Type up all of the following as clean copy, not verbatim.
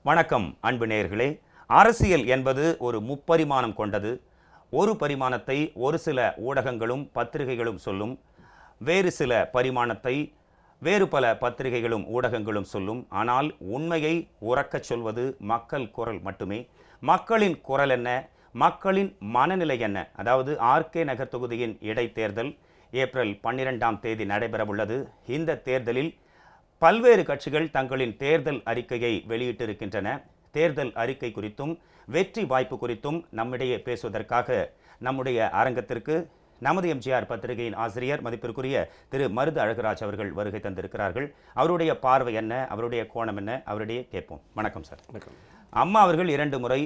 வணக்கம் அன்பு நேயர்களே. அரசியல் என்பது ஒரு முப்பரிமாணம் கொண்டது. ஒரு பரிமாணத்தை ஒரு சில ஊடகங்களும் பத்திரிகைகளும் சொல்லும், வேறு சில பரிமாணத்தை வேறு பல பத்திரிகைகளும் ஊடகங்களும் சொல்லும். ஆனால் உண்மையை உரக்கச் சொல்வது மக்கள் குரல் மட்டுமே. மக்களின் குரல் என்ன, மக்களின் மனநிலை என்ன? அதாவது ஆர்கே நகர் தொகுதியின் இடைத்தேர்தல் ஏப்ரல் 12ஆம் தேதி நடைபெறவுள்ளது. இந்த தேர்தலில் பல்வேறு கட்சிகள் தங்களின் தேர்தல் அறிக்கையை வெளியிட்டிருக்கின்றன. தேர்தல் அறிக்கை குறித்தும் வெற்றி வாய்ப்பு குறித்தும் நம்மிடையே பேசுவதற்காக நம்முடைய அரங்கத்திற்கு நமது எம்ஜிஆர் பத்திரிகையின் ஆசிரியர் மதிப்பிற்குரிய திரு மருது அழகுராஜ் அவர்கள் வருகை தந்திருக்கிறார்கள். அவருடைய பார்வை என்ன, அவருடைய கோணம் என்ன, அவருடைய கேட்போம். வணக்கம் சார். வணக்கம். அம்மா அவர்கள் 2 முறை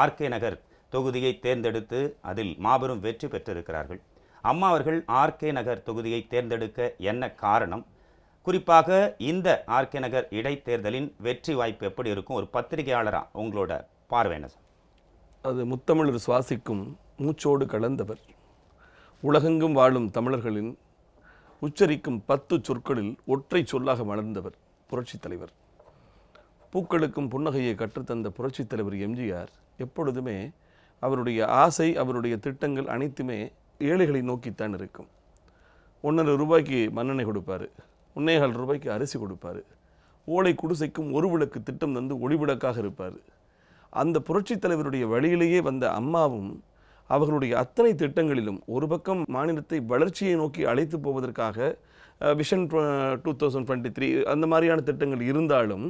ஆர்கே நகர் தொகுதியை தேர்ந்தெடுத்து அதில் மாபெரும் வெற்றி பெற்றிருக்கிறார்கள். அம்மா அவர்கள் ஆர்கே நகர் தொகுதியை தேர்ந்தெடுக்க என்ன காரணம்? குறிப்பாக இந்த ஆர்கே நகர் இடைத்தேர்தலின் வெற்றி வாய்ப்பு எப்படி இருக்கும்? ஒரு பத்திரிகையாளரா உங்களோட பார்வை என்ன சார்? அது முத்தமிழர் சுவாசிக்கும் மூச்சோடு கலந்தவர், உலகெங்கும் வாழும் தமிழர்களின் உச்சரிக்கும் 10 சொற்களில் ஒற்றை சொல்லாக மலர்ந்தவர் புரட்சித் தலைவர். பூக்களுக்கும் புன்னகையை கற்றுத்தந்த புரட்சித் தலைவர் எம்ஜிஆர் எப்பொழுதுமே அவருடைய ஆசை, அவருடைய திட்டங்கள் அனைத்துமே ஏழைகளை நோக்கித்தான் இருக்கும். 1.5 ரூபாய்க்கு மண்ணெண்ணெய் கொடுப்பார், 1.25 ரூபாய்க்கு அரிசி கொடுப்பார், ஓலை குடிசைக்கும் ஒரு விளக்கு திட்டம் தந்து ஒளிவிளக்காக இருப்பார். அந்த புரட்சித் தலைவருடைய வழியிலேயே வந்த அம்மாவும் அவர்களுடைய அத்தனை திட்டங்களிலும் ஒரு பக்கம் மாநிலத்தை வளர்ச்சியை நோக்கி அழைத்து போவதற்காக விஷன் 2023 அந்த மாதிரியான திட்டங்கள் இருந்தாலும்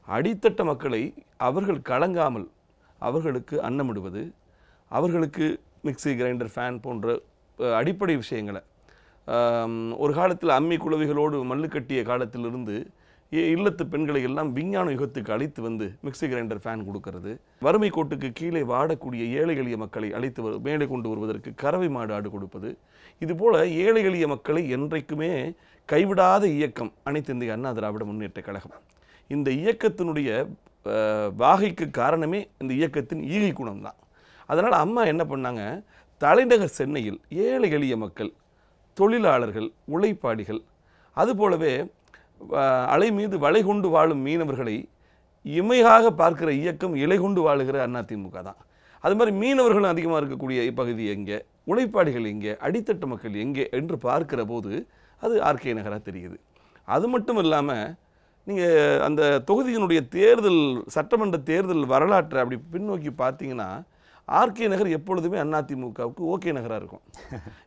அடித்தட்ட மக்களை அவர்கள் கலங்காமல் அவர்களுக்கு அன்னமிடுவது, அவர்களுக்கு மிக்சி, கிரைண்டர், ஃபேன் போன்ற அடிப்படை விஷயங்களை ஒரு காலத்தில் அம்மி குளவிகளோடு மல்லு கட்டிய காலத்திலிருந்து இல்லத்து பெண்களை எல்லாம் விஞ்ஞான யுகத்துக்கு அழைத்து வந்து மிக்சி, கிரைண்டர், ஃபேன் கொடுக்கறது, வறுமை கோட்டுக்கு கீழே வாடக்கூடிய ஏழை எளிய மக்களை அழைத்து மேலே கொண்டு வருவதற்கு கறவை மாடு ஆடு கொடுப்பது, இதுபோல் ஏழை எளிய மக்களை என்றைக்குமே கைவிடாத இயக்கம் அனைத்து இந்திய அண்ணா திராவிட முன்னேற்ற கழகம். இந்த இயக்கத்தினுடைய வாகைக்கு காரணமே இந்த இயக்கத்தின் ஈகை குணம் தான். அதனால் அம்மா என்ன பண்ணாங்க, தலைநகர் சென்னையில் ஏழை எளிய மக்கள், தொழிலாளர்கள், உழைப்பாளிகள், அதுபோலவே அலை மீது வலை கொண்டு வாழும் மீனவர்களை இமையாக பார்க்கிற இயக்கம் இலை கொண்டு வாழுகிற அதிமுக தான். அது மாதிரி மீனவர்களும் அதிகமாக இருக்கக்கூடிய பகுதி எங்கே, உழைப்பாளிகள் எங்கே, அடித்தட்ட மக்கள் எங்கே என்று பார்க்கிற போது அது ஆர்கே நகராக தெரியுது. அது மட்டும் இல்லாமல் நீங்கள் அந்த தொகுதியினுடைய தேர்தல், சட்டமன்ற தேர்தல் வரலாற்றை அப்படி பின்னோக்கி பார்த்தீங்கன்னா ஆர்கே நகர் எப்பொழுதுமே அதிமுகவுக்கு ஓகே நகராக இருக்கும்.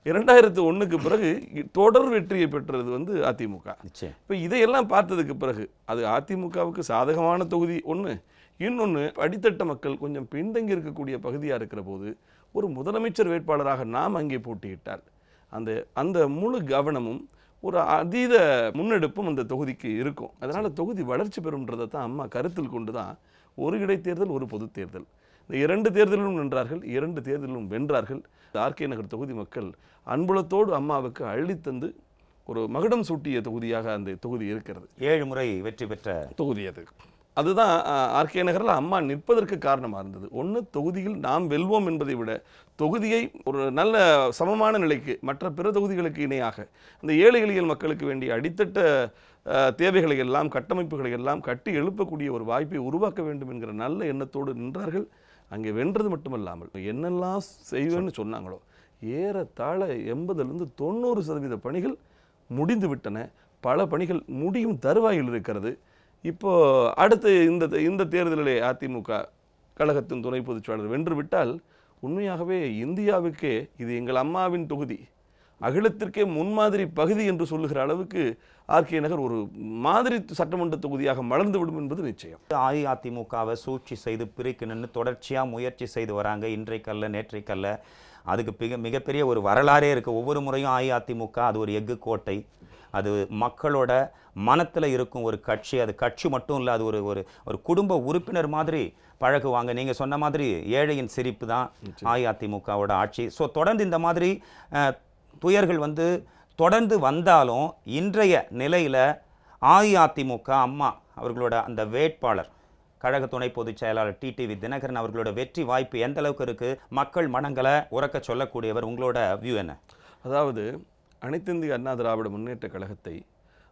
2001க்கு பிறகு தொடர் வெற்றியை பெற்றது அதிமுக. இப்போ இதையெல்லாம் பார்த்ததுக்கு பிறகு அது அதிமுகவுக்கு சாதகமான தொகுதி ஒன்று, இன்னொன்று அடித்தட்ட மக்கள் கொஞ்சம் பின்தங்கி இருக்கக்கூடிய பகுதியாக இருக்கிற போது ஒரு முதலமைச்சர் வேட்பாளராக நாம் அங்கே போட்டியிட்டால் அந்த முழு கவனமும் ஒரு அதீத முன்னெடுப்பும் அந்த தொகுதிக்கு இருக்கும். அதனால் தொகுதி வளர்ச்சி பெறும்ன்றதை தான் அம்மா கருத்தில் கொண்டு தான் ஒரு இடைத்தேர்தல், ஒரு பொது தேர்தல், இந்த 2 தேர்தலிலும் நின்றார்கள், 2 தேர்தலிலும் வென்றார்கள். ஆர்கே நகர் தொகுதி மக்கள் அன்புலத்தோடு அம்மாவுக்கு அள்ளித்தந்து ஒரு மகுடம் சூட்டிய தொகுதியாக அந்த தொகுதி இருக்கிறது. 7 முறை வெற்றி பெற்ற தொகுதி அது. அதுதான் ஆர்கே நகரில் அம்மா நிற்பதற்கு காரணமாக இருந்தது. ஒன்று, தொகுதியில் நாம் வெல்வோம் என்பதை விட தொகுதியை ஒரு நல்ல சமமான நிலைக்கு மற்ற பிற தொகுதிகளுக்கு இணையாக அந்த ஏழை எளிய மக்களுக்கு வேண்டிய அடித்தட்ட தேவைகளை எல்லாம், கட்டமைப்புகளை எல்லாம் கட்டி எழுப்பக்கூடிய ஒரு வாய்ப்பை உருவாக்க வேண்டும் என்கிற நல்ல எண்ணத்தோடு நின்றார்கள். அங்கே வென்றது மட்டுமல்லாமல் என்னெல்லாம் செய்வேன்னு சொன்னாங்களோ ஏறத்தாழ 80லிருந்து 90% பணிகள் முடிந்து விட்டன. பல பணிகள் முடியும் தருவாயில் இருக்கிறது. இப்போ அடுத்து இந்த தேர்தலிலே அதிமுக கழகத்தின் துணை பொதுச்செயலாளர் வென்று விட்டால் உண்மையாகவே இந்தியாவுக்கே இது எங்கள் அம்மாவின் தொகுதி, அகிலத்திற்கே முன்மாதிரி பகுதி என்று சொல்லுகிற அளவுக்கு ஆர்கே நகர் ஒரு மாதிரி சட்டமன்ற தொகுதியாக மலர்ந்துவிடும் என்பது நிச்சயம். அஇஅதிமுகவை சூழ்ச்சி செய்து பிரிக்கணும்னு தொடர்ச்சியாக முயற்சி செய்து வராங்க. இன்றைக்கல்ல நேற்றைக்கல்ல, அதுக்கு மிகப்பெரிய ஒரு வரலாறே இருக்குது. ஒவ்வொரு முறையும் அஇஅதிமுக அது ஒரு எஃகு கோட்டை, அது மக்களோட மனத்தில் இருக்கும் ஒரு கட்சி. அது கட்சி மட்டும் இல்லை, அது ஒரு குடும்ப உறுப்பினர் மாதிரி பழகுவாங்க. நீங்கள் சொன்ன மாதிரி ஏழையின் சிரிப்பு தான் அஇஅதிமுகவோட ஆட்சி. ஸோ தொடர்ந்து இந்த மாதிரி துயர்கள் தொடர்ந்து வந்தாலும் இன்றைய நிலையில் அஇஅதிமுக அம்மா அவர்களோட அந்த வேட்பாளர் கழக துணை பொதுச் செயலாளர் டிடிவி தினகரன் அவர்களோட வெற்றி வாய்ப்பு எந்த அளவுக்கு இருக்குது? மக்கள் மனங்களை உறக்க சொல்லக்கூடியவர், உங்களோட வியூ என்ன? அதாவது அனைத்து இந்திய அண்ணா திராவிட முன்னேற்ற கழகத்தை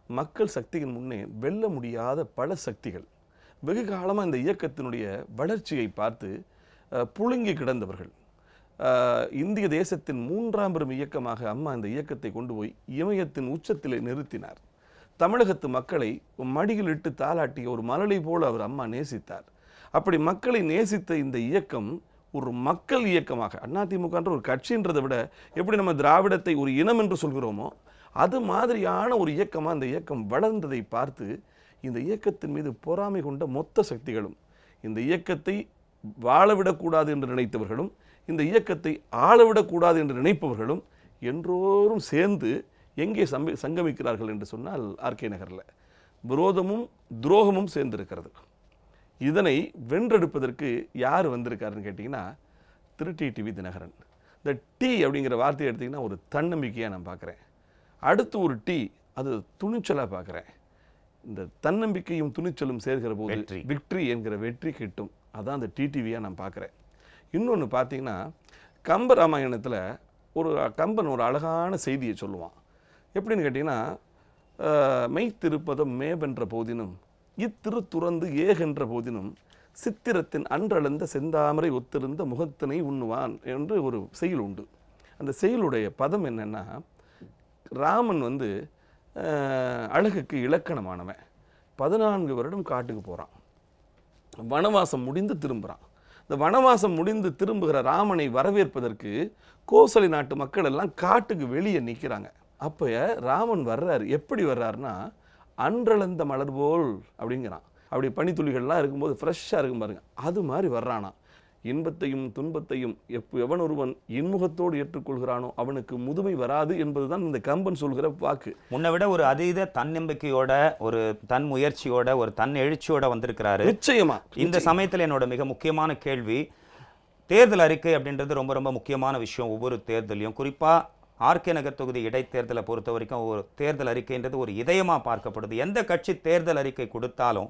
மக்கள் சக்தியின் முன்னே வெல்ல முடியாத பல சக்திகள், வெகு காலமாக இந்த இயக்கத்தினுடைய வளர்ச்சியை பார்த்து புழுங்கி கிடந்தவர்கள். இந்திய தேசத்தின் 3ஆம் பெரும் இயக்கமாக அம்மா இந்த இயக்கத்தை கொண்டு போய் இமயத்தின் உச்சத்திலே நிறுத்தினார். தமிழகத்து மக்களை மடியில் இட்டு தாளாட்டிய ஒரு மலலை போல அவர் அம்மா நேசித்தார். அப்படி மக்களை நேசித்த இந்த இயக்கம் ஒரு மக்கள் இயக்கமாக, அதிமுகன்ற ஒரு கட்சின்றதை விட எப்படி நம்ம திராவிடத்தை ஒரு இனம் என்று சொல்கிறோமோ அது மாதிரியான ஒரு இயக்கமாக அந்த இயக்கம் வளர்ந்ததை பார்த்து இந்த இயக்கத்தின் மீது பொறாமை கொண்ட மொத்த சக்திகளும், இந்த இயக்கத்தை வாழவிடக்கூடாது என்று நினைத்தவர்களும், இந்த இயக்கத்தை ஆளவிடக்கூடாது என்று நினைப்பவர்களும் என்றோரும் சேர்ந்து எங்கே சங்கமிக்கிறார்கள் என்று சொன்னால் ஆர்கே நகரில் விரோதமும் துரோகமும் சேர்ந்திருக்கிறது. இதனை வென்றெடுப்பதற்கு யார் வந்திருக்காருன்னு கேட்டிங்கன்னா திரு டிடிவி தினகரன். இந்த டி அப்படிங்கிற வார்த்தையை எடுத்திங்கன்னா ஒரு தன்னம்பிக்கையாக நான் பார்க்குறேன். அடுத்து ஒரு டி, அது துணிச்சலாக பார்க்குறேன். இந்த தன்னம்பிக்கையும் துணிச்சலும் சேர்க்கிற போது விக்ட்ரி என்கிற வெற்றி கிட்டும். அதான் அந்த டிடிவியாக நான் பார்க்குறேன். இன்னொன்று பார்த்தீங்கன்னா கம்பராமாயணத்தில் கம்பன் ஒரு அழகான செய்தியை சொல்லுவான். எப்படின்னு கேட்டிங்கன்னா, மெய்த்திருப்பதம் மேவென்ற போதினும் இத்திரு துறந்து ஏகென்ற போதினும் சித்திரத்தின் அன்றளந்த செந்தாமரை ஒத்திருந்த முகத்தினை உண்ணுவான் என்று ஒரு செய்யுள் உண்டு. அந்த செய்யுளுடைய பதம் என்னன்னா, ராமன் அழகுக்கு இலக்கணமானவன். 14 வருடம் காட்டுக்கு போகிறான், வனவாசம் முடிந்து திரும்புகிறான். இந்த வனவாசம் முடிந்து திரும்புகிற ராமனை வரவேற்பதற்கு கோசலை நாட்டு மக்கள் எல்லாம் காட்டுக்கு வெளியே நிற்கிறாங்க. அப்போ ராமன் வர்றாரு. எப்படி வர்றாருன்னா, அன்றளந்த மலர் போல் அப்படிங்கிறான். அப்படி பனித்துளிகள்லாம் இருக்கும்போது ஃப்ரெஷ்ஷாக இருக்கும் பாருங்க, அது மாதிரி வர்றானா. இன்பத்தையும் துன்பத்தையும் எவன் ஒருவன் இன்முகத்தோடு ஏற்றுக்கொள்கிறானோ அவனுக்கு முதுமை வராது என்பதுதான் இந்த கம்பன் சொல்கிற வாக்கு. முன்னை விட ஒரு அதீத தன்னம்பிக்கையோட, ஒரு தன் முயற்சியோட, ஒரு தன் எழுச்சியோட வந்திருக்கிறாரு. நிச்சயமா. இந்த சமயத்தில் என்னோட மிக முக்கியமான கேள்வி, தேர்தல் அறிக்கை அப்படின்றது ரொம்ப ரொம்ப முக்கியமான விஷயம். ஒவ்வொரு தேர்தலையும், குறிப்பாக ஆர்கே நகர் தொகுதி இடைத்தேர்தலை பொறுத்த வரைக்கும் ஒரு தேர்தல் அறிக்கைன்றது ஒரு இதயமாக பார்க்கப்படுது. எந்த கட்சி தேர்தல் அறிக்கை கொடுத்தாலும்,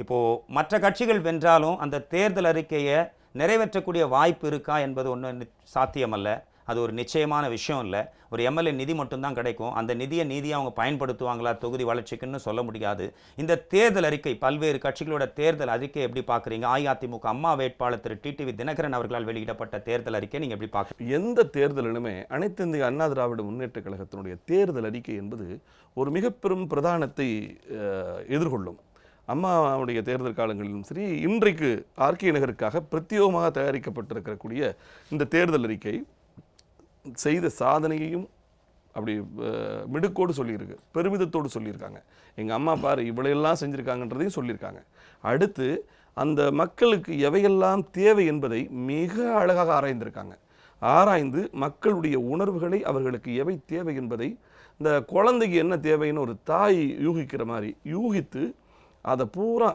இப்போது மற்ற கட்சிகள் வென்றாலும் அந்த தேர்தல் அறிக்கையை நிறைவேற்றக்கூடிய வாய்ப்பு இருக்கா என்பது ஒன்றும் சாத்தியமல்ல. அது ஒரு நிச்சயமான விஷயம் இல்லை. ஒரு எம்எல்ஏ நிதி மட்டும்தான் கிடைக்கும். அந்த நிதியை அவங்க பயன்படுத்துவாங்களா தொகுதி வளர்ச்சிக்குன்னு சொல்ல முடியாது. இந்த தேர்தல் அறிக்கை, பல்வேறு கட்சிகளோட தேர்தல் அறிக்கை எப்படி பார்க்குறீங்க? அஇஅதிமுக அம்மா வேட்பாளர் திரு டிடிவி தினகரன் அவர்களால் வெளியிடப்பட்ட தேர்தல் அறிக்கை நீங்கள் எப்படி பார்க்குறீங்க? எந்த தேர்தலிலுமே அனைத்து இந்திய அண்ணா திராவிட முன்னேற்ற கழகத்தினுடைய தேர்தல் அறிக்கை என்பது ஒரு மிக பெரும் பிரதானத்தை எதிர்கொள்ளும். அம்மாவுடைய தேர்தல் காலங்களிலும் சரி, இன்றைக்கு ஆர்கே நகருக்காக பிரத்யேகமாக தயாரிக்கப்பட்டிருக்கக்கூடிய இந்த தேர்தல் அறிக்கை செய்த சாதனையையும் அப்படி மிடுக்கோடு சொல்லியிருக்கு, பெருமிதத்தோடு சொல்லியிருக்காங்க. எங்கள் அம்மா பாரு இவ்வளையெல்லாம் செஞ்சுருக்காங்கன்றதையும் சொல்லியிருக்காங்க. அடுத்து அந்த மக்களுக்கு எவையெல்லாம் தேவை என்பதை மிக அழகாக ஆராய்ந்திருக்காங்க. ஆராய்ந்து மக்களுடைய உணர்வுகளை, அவர்களுக்கு எவை தேவை என்பதை, இந்த குழந்தைக்கு என்ன தேவைன்னு ஒரு தாய் யூகிக்கிற மாதிரி யூகித்து அதை பூரா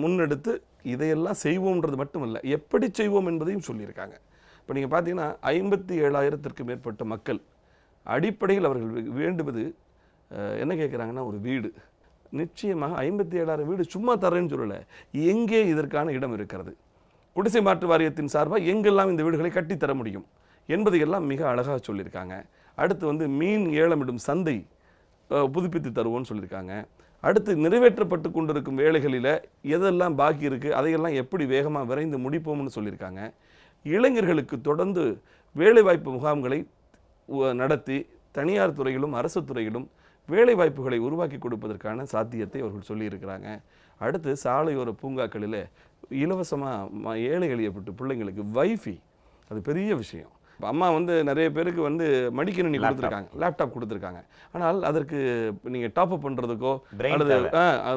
முன்னெடுத்து இதையெல்லாம் செய்வோம்ன்றது மட்டுமல்ல, எப்படி செய்வோம் என்பதையும் சொல்லியிருக்காங்க. இப்போ நீங்கள் பார்த்தீங்கன்னா 57,000த்திற்கும் மேற்பட்ட மக்கள் அடிப்படையில் அவர்கள் வேண்டுவது என்ன கேட்குறாங்கன்னா, ஒரு வீடு. நிச்சயமாக 57,000 வீடு சும்மா தரேன்னு சொல்லலை, எங்கே இதற்கான இடம் இருக்கிறது, குடிசை மாற்று வாரியத்தின் சார்பாக எங்கெல்லாம் இந்த வீடுகளை கட்டித்தர முடியும் என்பதையெல்லாம் மிக அழகாக சொல்லியிருக்காங்க. அடுத்து மீன் ஏலமிடும் சந்தை புதுப்பித்து தருவோம்னு சொல்லியிருக்காங்க. அடுத்து நிறைவேற்றப்பட்டு கொண்டிருக்கும் வேலைகளில் எதெல்லாம் பாக்கி இருக்குது அதையெல்லாம் எப்படி வேகமாக விரைந்து முடிப்போம்னு சொல்லியிருக்காங்க. இளைஞர்களுக்கு தொடர்ந்து வேலைவாய்ப்பு முகாம்களை நடத்தி தனியார் துறையிலும் அரசு துறையிலும் வேலைவாய்ப்புகளை உருவாக்கி கொடுப்பதற்கான சாத்தியத்தை அவர்கள் சொல்லியிருக்கிறாங்க. அடுத்து சாலையோர பூங்காக்களில் இலவசமாக ஏழை எளியப்பட்டு பிள்ளைங்களுக்கு வைஃபை, அது பெரிய விஷயம். அம்மா நிறைய பேருக்கு மடிக்கணினி கொடுத்துருக்காங்க, லேப்டாப் கொடுத்துருக்காங்க. ஆனால் அதற்கு நீங்கள் டாப்அப் பண்ணுறதுக்கோ அல்லது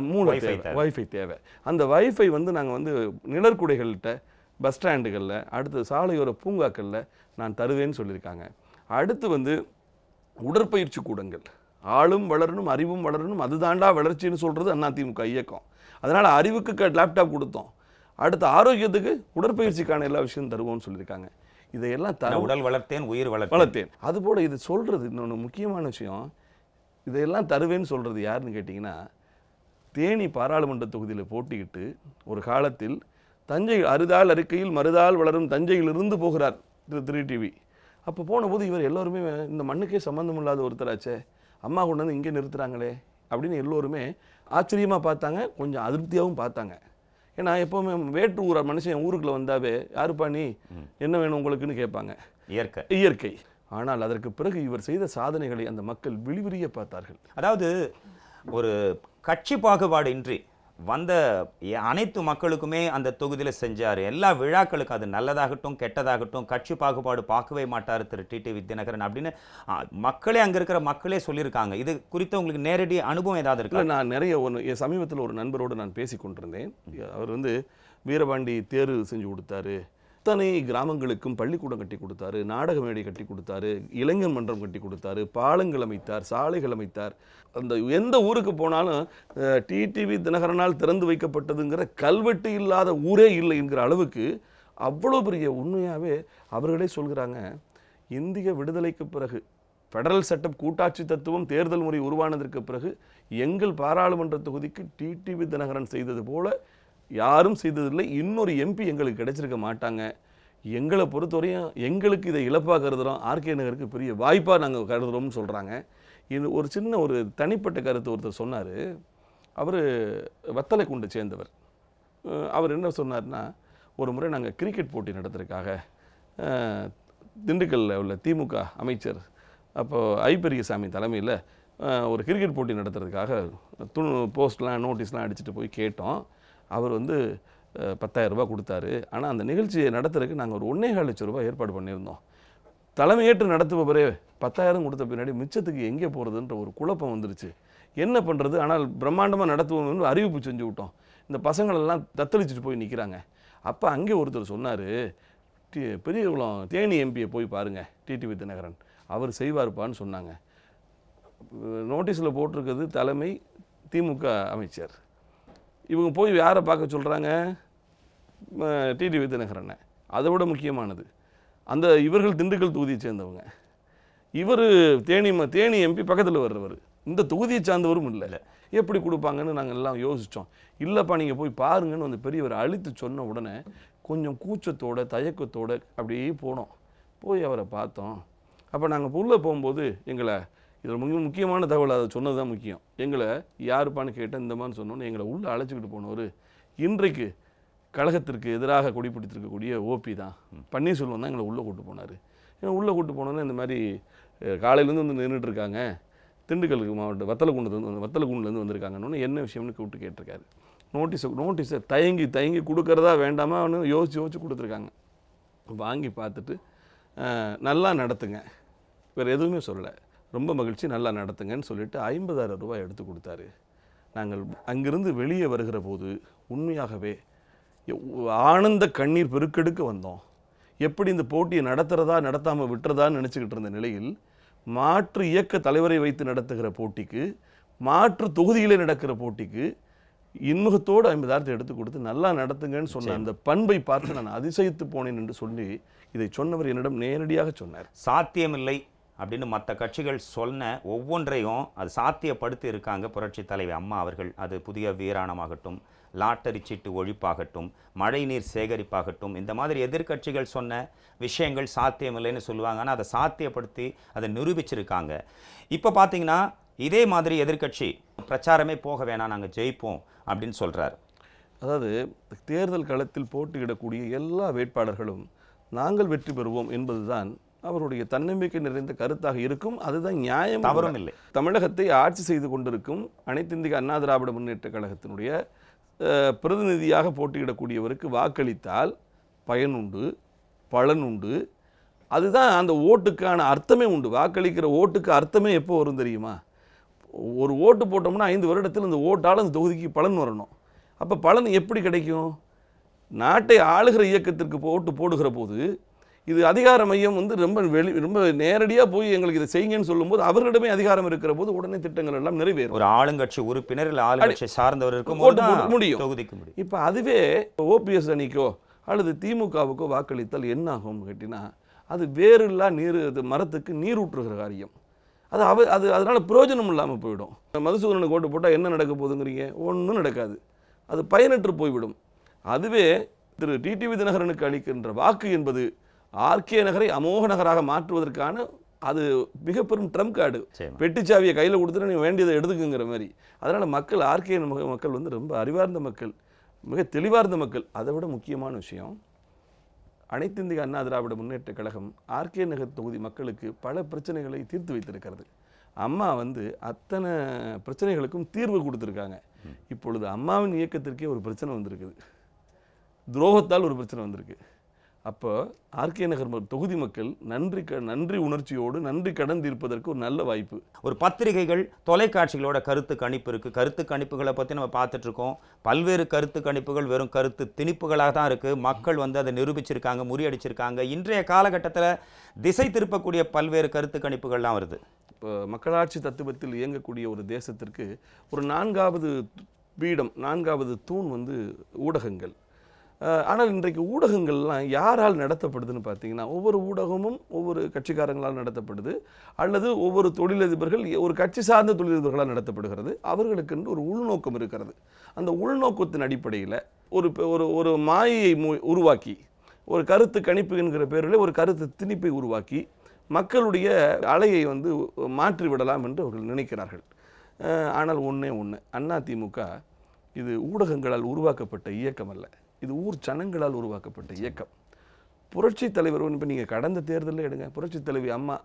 மூளை தேவை, வைஃபை தேவை. அந்த வைஃபை நாங்கள் நிழற்குடைகள்கிட்ட, பஸ் ஸ்டாண்டுகளில், அடுத்து சாலையோர பூங்காக்களில் நான் தருவேன்னு சொல்லியிருக்காங்க. அடுத்து உடற்பயிற்சி கூடங்கள், ஆளும் வளரணும் அறிவும் வளரணும், அதுதாண்டா வளர்ச்சின்னு சொல்கிறது அதிமுக இயக்கம். அதனால் அறிவுக்கு லேப்டாப் கொடுத்தோம், அடுத்து ஆரோக்கியத்துக்கு உடற்பயிற்சிக்கான எல்லா விஷயமும் தருவோம்னு சொல்லியிருக்காங்க. இதையெல்லாம் உடல் வளர்த்தேன், உயிர் வளர்த்தேன். அதுபோல் இது சொல்கிறது இன்னொன்று முக்கியமான விஷயம், இதையெல்லாம் தருவேன்னு சொல்கிறது யாருன்னு கேட்டிங்கன்னா, தேனி பாராளுமன்ற தொகுதியில் போட்டியிட்டு ஒரு காலத்தில் தஞ்சை அறுதால் அறிக்கையில் மறுதால் வளரும் தஞ்சையிலிருந்து போகிறார் திரு டிவி. அப்போ போனபோது இவர் எல்லோருமே இந்த மண்ணுக்கே சம்மந்தம் இல்லாத ஒருத்தராச்சே, அம்மா கொண்டு இங்கே நிறுத்துகிறாங்களே அப்படின்னு எல்லோருமே ஆச்சரியமாக பார்த்தாங்க, கொஞ்சம் அதிருப்தியாகவும் பார்த்தாங்க. ஏன்னா எப்போவுமே வேற்று ஊரா மனுஷன் ஊருக்குள்ள வந்தாவே யாருப்பா நீ, என்ன வேணும் உங்களுக்குன்னு கேட்பாங்க. இயற்கை. ஆனால் அதற்கு பிறகு இவர் செய்த சாதனைகளை அந்த மக்கள் விழிவிரிய பார்த்தார்கள். அதாவது ஒரு கட்சி பாகுபாடு இன்றி வந்த அனைத்து மக்களுக்குமே அந்த தொகுதியில் செஞ்சார். எல்லா விழாக்களுக்கும் அது நல்லதாகட்டும் கெட்டதாகட்டும் கட்சி பாகுபாடு பார்க்கவே மாட்டார் திரு டிடிவி தினகரன் அப்படின்னு மக்களே அங்கே இருக்கிற மக்களே சொல்லியிருக்காங்க. இது குறித்து உங்களுக்கு நேரடி அனுபவம் ஏதாவது இருக்கு? நான் நிறைய சமீபத்தில் ஒரு நண்பரோடு நான் பேசி கொண்டிருந்தேன். அவர் வீரபாண்டி தேர்வு செஞ்சு கொடுத்தாரு, அத்தனை கிராமங்களுக்கும் பள்ளிக்கூடம் கட்டி கொடுத்தாரு, நாடக மேடை கட்டி கொடுத்தாரு, இளைஞர் மன்றம் கட்டி கொடுத்தாரு, பாலங்கள் அமைத்தார், சாலைகள் அமைத்தார். அந்த எந்த ஊருக்கு போனாலும் டிடிவி தினகரனால் திறந்து வைக்கப்பட்டதுங்கிற கல்வெட்டு இல்லாத ஊரே இல்லை என்கிற அளவுக்கு அவ்வளோ பெரிய உண்மையாகவே அவர்களே சொல்கிறாங்க. இந்திய விடுதலைக்கு பிறகு ஃபெடரல் செட்டப் கூட்டாட்சி தத்துவம் தேர்தல் முறை உருவானதற்கு பிறகு எங்கள் பாராளுமன்ற தொகுதிக்கு டிடிவி தினகரன் செய்தது போல யாரும் செய்ததில்லை. இன்னொரு எம்பி எங்களுக்கு கிடைச்சிருக்க மாட்டாங்க. எங்களை பொறுத்தவரையும் எங்களுக்கு இதை இழப்பாக கருதுகிறோம், ஆர்கே நகருக்கு பெரிய வாய்ப்பாக நாங்கள் கருதுகிறோம்னு சொல்கிறாங்க. இது ஒரு சின்ன ஒரு தனிப்பட்ட கருத்து ஒருத்தர் சொன்னார். அவர் வத்தலைக்குண்டை சேர்ந்தவர். அவர் என்ன சொன்னார்னா, ஒரு முறை நாங்கள் கிரிக்கெட் போட்டி நடத்துறதுக்காக திண்டுக்கல்லில் உள்ள திமுக அமைச்சர் அப்போது ஐ.பெரியசாமி தலைமையில் ஒரு கிரிக்கெட் போட்டி நடத்துறதுக்காக போஸ்ட்லாம் நோட்டீஸ்லாம் அடிச்சுட்டு போய் கேட்டோம். அவர் 10,000 ரூபா கொடுத்தாரு. ஆனால் அந்த நிகழ்ச்சியை நடத்துறதுக்கு நாங்கள் ஒரு 1,4 லட்சம் ரூபாய் ஏற்பாடு பண்ணியிருந்தோம். தலைமையேற்று நடத்துபவரே 10,000 கொடுத்த பின்னாடி மிச்சத்துக்கு எங்கே போகிறதுன்ற ஒரு குழப்பம் வந்துருச்சு. என்ன பண்ணுறது, ஆனால் பிரம்மாண்டமாக நடத்துவோம்னு அறிவிப்பு செஞ்சு விட்டோம். இந்த பசங்களெல்லாம் தத்தளிச்சுட்டு போய் நிற்கிறாங்க. அப்போ அங்கே ஒருத்தர் சொன்னார், பெரியகுளம் தேனி எம்பியை போய் பாருங்கள், டிடிவி தினகரன் அவர் செய்வார்ப்பான்னு சொன்னாங்க. நோட்டீஸில் போட்டிருக்கிறது தலைமை திமுக அமைச்சர். இவங்க போய் யாரை பார்க்க சொல்கிறாங்க, டிடிவி தினகரனை. அதை விட முக்கியமானது, இவர்கள் திண்டுக்கல் தொகுதியை சேர்ந்தவங்க. இவர் தேனி எம்பி பக்கத்தில் வர்றவர், இந்த தொகுதியை சார்ந்தவரும் இல்லை. எப்படி கொடுப்பாங்கன்னு நாங்கள் எல்லாம் யோசித்தோம். இல்லைப்பா நீங்கள் போய் பாருங்கன்னு அந்த பெரியவர் அழித்து சொன்ன உடனே கொஞ்சம் கூச்சத்தோட தயக்கத்தோடு அப்படியே போனோம். போய் அவரை பார்த்தோம். அப்போ நாங்கள் உள்ளே போகும்போது எங்களை இதில் முக்கியமான தகவல் அதை சொன்னது தான் முக்கியம். எங்களை யாருப்பான்னு கேட்டால் இந்த மாதிரி சொன்னோன்னு எங்களை உள்ளே அழைச்சிக்கிட்டு போனவர் இன்றைக்கு கழகத்திற்கு எதிராக கொடி பிடித்திருக்கக்கூடிய ஓபி தான், பன்னீர்செல்வம் தான் எங்களை உள்ளே கூட்டு போனார். ஏன்னா உள்ளே கூட்டு போனோன்னே இந்த மாதிரி காலையிலேருந்து நின்றுட்டு இருக்காங்க, திண்டுக்கல் மாவட்டம் வத்தலக்குண்டுலேருந்து வந்திருக்காங்கன்னு என்ன விஷயம்னு கூப்பிட்டு கேட்டிருக்காரு. நோட்டீஸை தயங்கி கொடுக்கறதா வேண்டாமான்னு யோசித்து கொடுத்துருக்காங்க. வாங்கி பார்த்துட்டு நல்லா நடத்துங்க, வேறு எதுவுமே சொல்லலை, ரொம்ப மகிழ்ச்சி நல்லா நடத்துங்கன்னு சொல்லிட்டு 50,000 ரூபாய் எடுத்து கொடுத்தாரு. நாங்கள் அங்கிருந்து வெளியே வருகிற போது உண்மையாகவே ஆனந்த கண்ணீர் பெருக்கெடுக்க வந்தோம். எப்படி இந்த போட்டியை நடத்தாமல் விட்டுறதான்னு நினச்சிக்கிட்டு இருந்த நிலையில் மாற்று இயக்க தலைவரை வைத்து நடத்துகிற போட்டிக்கு, மாற்று தொகுதியிலே நடக்கிற போட்டிக்கு இன்முகத்தோடு 50,000 எடுத்து கொடுத்து நல்லா நடத்துங்கன்னு சொன்ன அந்த பண்பை பார்த்து நான் அதிசயித்து போனேன் என்று சொல்லி இதை சொன்னவர் என்னிடம் நேரடியாக சொன்னார். சாத்தியமில்லை அப்படின்னு மற்ற கட்சிகள் சொன்ன ஒவ்வொன்றையும் அது சாத்தியப்படுத்தி இருக்காங்க புரட்சி தலைவி அம்மா அவர்கள். அது புதிய வீராணமாகட்டும், லாட்டரி சீட்டு ஒழிப்பாகட்டும், மழைநீர் சேகரிப்பாகட்டும், இந்த மாதிரி எதிர்கட்சிகள் சொன்ன விஷயங்கள் சாத்தியமில்லைன்னு சொல்லுவாங்க. ஆனால் அதை சாத்தியப்படுத்தி அதை நிரூபிச்சிருக்காங்க. இப்போ பார்த்தீங்கன்னா இதே மாதிரி எதிர்கட்சி பிரச்சாரமே போக வேணாம், நாங்கள் ஜெயிப்போம் அப்படின்னு சொல்கிறார். அதாவது தேர்தல் களத்தில் போட்டியிடக்கூடிய எல்லா வேட்பாளர்களும் நாங்கள் வெற்றி பெறுவோம் என்பதுதான் அவருடைய தன்னம்பிக்கை நிறைந்த கருத்தாக இருக்கும். அதுதான் நியாயம், தவறும் இல்லை. தமிழகத்தை ஆட்சி செய்து கொண்டிருக்கும் அனைத்து இந்திய அண்ணா திராவிட முன்னேற்ற கழகத்தினுடைய பிரதிநிதியாக போட்டியிடக்கூடியவருக்கு வாக்களித்தால் பயனுண்டு, பலனுண்டு. அதுதான் அந்த ஓட்டுக்கான அர்த்தமே உண்டு. வாக்களிக்கிற ஓட்டுக்கு அர்த்தமே எப்போ வரும் தெரியுமா? ஒரு ஓட்டு போட்டோம்னா 5 வருடத்தில் அந்த ஓட்டால் அந்த தொகுதிக்கு பலன் வரணும். அப்போ பலன் எப்படி கிடைக்கும்? நாட்டை ஆளுகிற இயக்கத்திற்கு ஓட்டு போடுகிற போது இது அதிகார மையம் ரொம்ப நேரடியாக போய் எங்களுக்கு இதை செய்யுங்கன்னு சொல்லும்போது அவர்களிடமே அதிகாரம் இருக்கிற போது உடனே திட்டங்கள் எல்லாம் நிறைவேறும். ஒரு ஆளுங்கட்சி உறுப்பினர் இல்லை ஆளுங்கட்சி சார்ந்தவருக்கும் முடியும். தொகுதிக்கு இப்போ அதுவே ஓபிஎஸ் அணிக்கோ அல்லது திமுகவுக்கோ வாக்களித்தால் என்ன ஆகும் கேட்டினா, அது வேறில்லா மரத்துக்கு நீர் ஊற்றுகிற காரியம். அதனால பிரயோஜனம் இல்லாமல் போயிடும். மதுசூதனனுக்கு ஓட்டு போட்டால் என்ன நடக்க போகுதுங்கிறீங்க? ஒன்றும் நடக்காது, அது பயனற்று போய்விடும். அதுவே திரு டிடிவி தினகரனுக்கு அளிக்கின்ற வாக்கு என்பது ஆர்கே நகரை அமோக நகராக மாற்றுவதற்கான அது மிக பெரும் ட்ரம்ப் கார்டு. பெட்டிச்சாவியை கையில் கொடுத்துட்டு நீ வேண்டியதை எடுத்துக்குங்கிற மாதிரி. அதனால் மக்கள் ஆர்கே மக்கள் ரொம்ப அறிவார்ந்த மக்கள். மிக தெளிவாக இருந்த மக்கள். அதை விட முக்கியமான விஷயம், அனைத்து இந்திய அண்ணா திராவிட முன்னேற்ற கழகம் ஆர்கே நகர் தொகுதி மக்களுக்கு பல பிரச்சனைகளை தீர்த்து வைத்திருக்கிறது. அம்மா வந்து அத்தனை பிரச்சனைகளுக்கும் தீர்வு கொடுத்துருக்காங்க. இப்பொழுது அம்மாவின் இயக்கத்திற்கே ஒரு பிரச்சனை வந்திருக்குது, துரோகத்தால் ஒரு பிரச்சனை வந்திருக்கு. அப்போ ஆர்கே நகர் தொகுதி மக்கள் நன்றி உணர்ச்சியோடு நன்றி கடன் தீர்ப்பதற்கு ஒரு நல்ல வாய்ப்பு. ஒரு பத்திரிகைகள் தொலைக்காட்சிகளோட கருத்து கணிப்பு இருக்குது. கருத்து கணிப்புகளை பற்றி நம்ம பார்த்துட்ருக்கோம். பல்வேறு கருத்து கணிப்புகள் வெறும் கருத்து திணிப்புகளாக தான் இருக்குது. மக்கள் வந்து அதை நிரூபிச்சிருக்காங்க, முறியடிச்சிருக்காங்க. இன்றைய காலகட்டத்தில் திசை திருப்பக்கூடிய பல்வேறு கருத்து கணிப்புகள்லாம் வருது. இப்போ மக்களாட்சி தத்துவத்தில் இயங்கக்கூடிய ஒரு தேசத்திற்கு ஒரு 4வது பீடம், 4வது தூண் வந்து ஊடகங்கள். ஆனால் இன்றைக்கு ஊடகங்கள்லாம் யாரால் நடத்தப்படுதுன்னு பார்த்தீங்கன்னா, ஒவ்வொரு ஊடகமும் ஒவ்வொரு கட்சிக்காரங்களால் நடத்தப்படுது, அல்லது ஒவ்வொரு தொழிலதிபர்கள் ஒரு கட்சி சார்ந்த தொழிலதிபர்களால் நடத்தப்படுகிறது. அவர்களுக்கு ஒரு உள்நோக்கம் இருக்கிறது. அந்த உள்நோக்கத்தின் அடிப்படையில் ஒரு மாயையை உருவாக்கி, ஒரு கருத்து கணிப்பு என்கிற பேரில் ஒரு கருத்து திணிப்பை உருவாக்கி மக்களுடைய அலையை வந்து மாற்றி விடலாம் என்று அவர்கள் நினைக்கிறார்கள். ஆனால் ஒன்று அதிமுக இது ஊடகங்களால் உருவாக்கப்பட்ட இயக்கம் அல்ல, இது ஊர் ஜனங்களால் உருவாக்கப்பட்ட இயக்கம். புரட்சி தலைவர் இப்போ நீங்கள் கடந்த தேர்தலில் எடுங்க, புரட்சி தலைவி அம்மா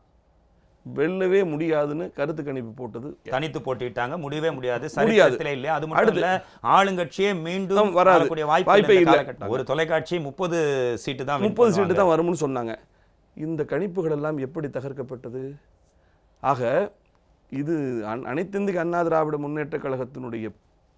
வெல்லவே முடியாதுன்னு கருத்து கணிப்பு போட்டது, தனித்து போட்டிட்டாங்க, முடியவே முடியாது, சரித்திரத்திலே இல்லை. அது மட்டும் இல்ல, ஆளுங்கட்சியே மீண்டும் வரக்கூடிய வாய்ப்பே இல்லை. ஒரு தொலைக்காட்சி 30 சீட்டு தான் 30 சீட்டு தான் வரும்னு சொன்னாங்க. இந்த கணிப்புகள் எல்லாம் எப்படி தகர்க்கப்பட்டது? ஆக இது அனைத்து இந்திய அண்ணா திராவிட முன்னேற்ற கழகத்தினுடைய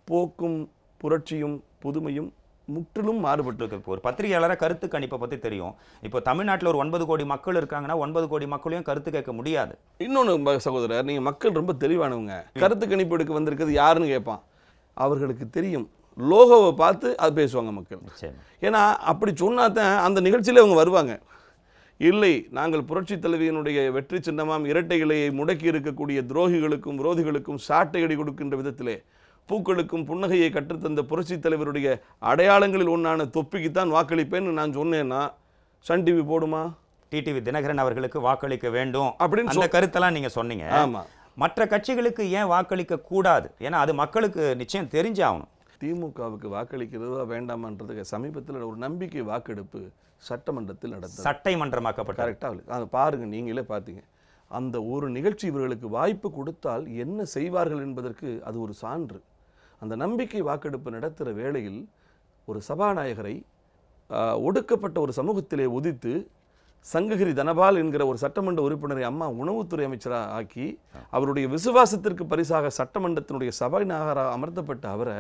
போக்கும் புரட்சியும் புதுமையும் முற்றிலும் மாறுபட்டு. ஒரு பத்திரிகையாளராக கருத்து கணிப்பை பற்றி தெரியும். இப்போ தமிழ்நாட்டில் ஒரு 9 கோடி மக்கள் இருக்காங்கன்னா 9 கோடி மக்களையும் கருத்து கேட்க முடியாது. இன்னொன்று சகோதரர், நீங்கள் மக்கள் ரொம்ப தெளிவானவங்க. கருத்து கணிப்பு எடுக்க வந்திருக்கிறது யாருன்னு கேட்பான். அவர்களுக்கு தெரியும், லோகோவை பார்த்து அது பேசுவாங்க மக்கள். ஏன்னா அப்படி சொன்னா தான் அந்த நிகழ்ச்சியில் அவங்க வருவாங்க. இல்லை, நாங்கள் புரட்சி தலைவியினுடைய வெற்றி சின்னமாம் இரட்டை இலையை முடக்கி இருக்கக்கூடிய துரோகிகளுக்கும் விரோதிகளுக்கும் சாட்டையடி கொடுக்கின்ற விதத்திலே பூக்களுக்கும் புன்னகையை கற்றுத்தந்த புரட்சி தலைவருடைய அடையாளங்களில் ஒன்றான தொப்பிக்குத்தான் வாக்களிப்பேன்னு நான் சொன்னேன்னா சன் டிவி போடுமா? டிடிவி தினகரன் அவர்களுக்கு வாக்களிக்க வேண்டும் அப்படின்னு அந்த கருத்தெல்லாம் நீங்க சொன்னீங்க. ஆமாம். மற்ற கட்சிகளுக்கு ஏன் வாக்களிக்க கூடாது? ஏன்னா அது மக்களுக்கு நிச்சயம் தெரிஞ்சாகணும். திமுகவுக்கு வாக்களிக்கிறதா வேண்டாமன்றதுக்கு சமீபத்தில் ஒரு நம்பிக்கை வாக்கெடுப்பு சட்டமன்றத்தில் நடந்தது. சட்டமன்றமாக்கப்பட்ட கரெக்டாக அதை பாருங்கள், நீங்களே பார்த்தீங்க. அந்த ஒரு நிகழ்ச்சி இவர்களுக்கு வாய்ப்பு கொடுத்தால் என்ன செய்வார்கள் என்பதற்கு அது ஒரு சான்று. அந்த நம்பிக்கை வாக்கெடுப்பு நடத்துகிற வேளையில் ஒரு சபாநாயகரை ஒடுக்கப்பட்ட ஒரு சமூகத்திலே உதித்து சங்ககிரி தனபால் என்கிற ஒரு சட்டமன்ற உறுப்பினரை அம்மா உணவுத்துறை அமைச்சராக ஆக்கி அவருடைய விசுவாசத்திற்கு பரிசாக சட்டமன்றத்தினுடைய சபாநாயகராக அமர்த்தப்பட்ட அவரை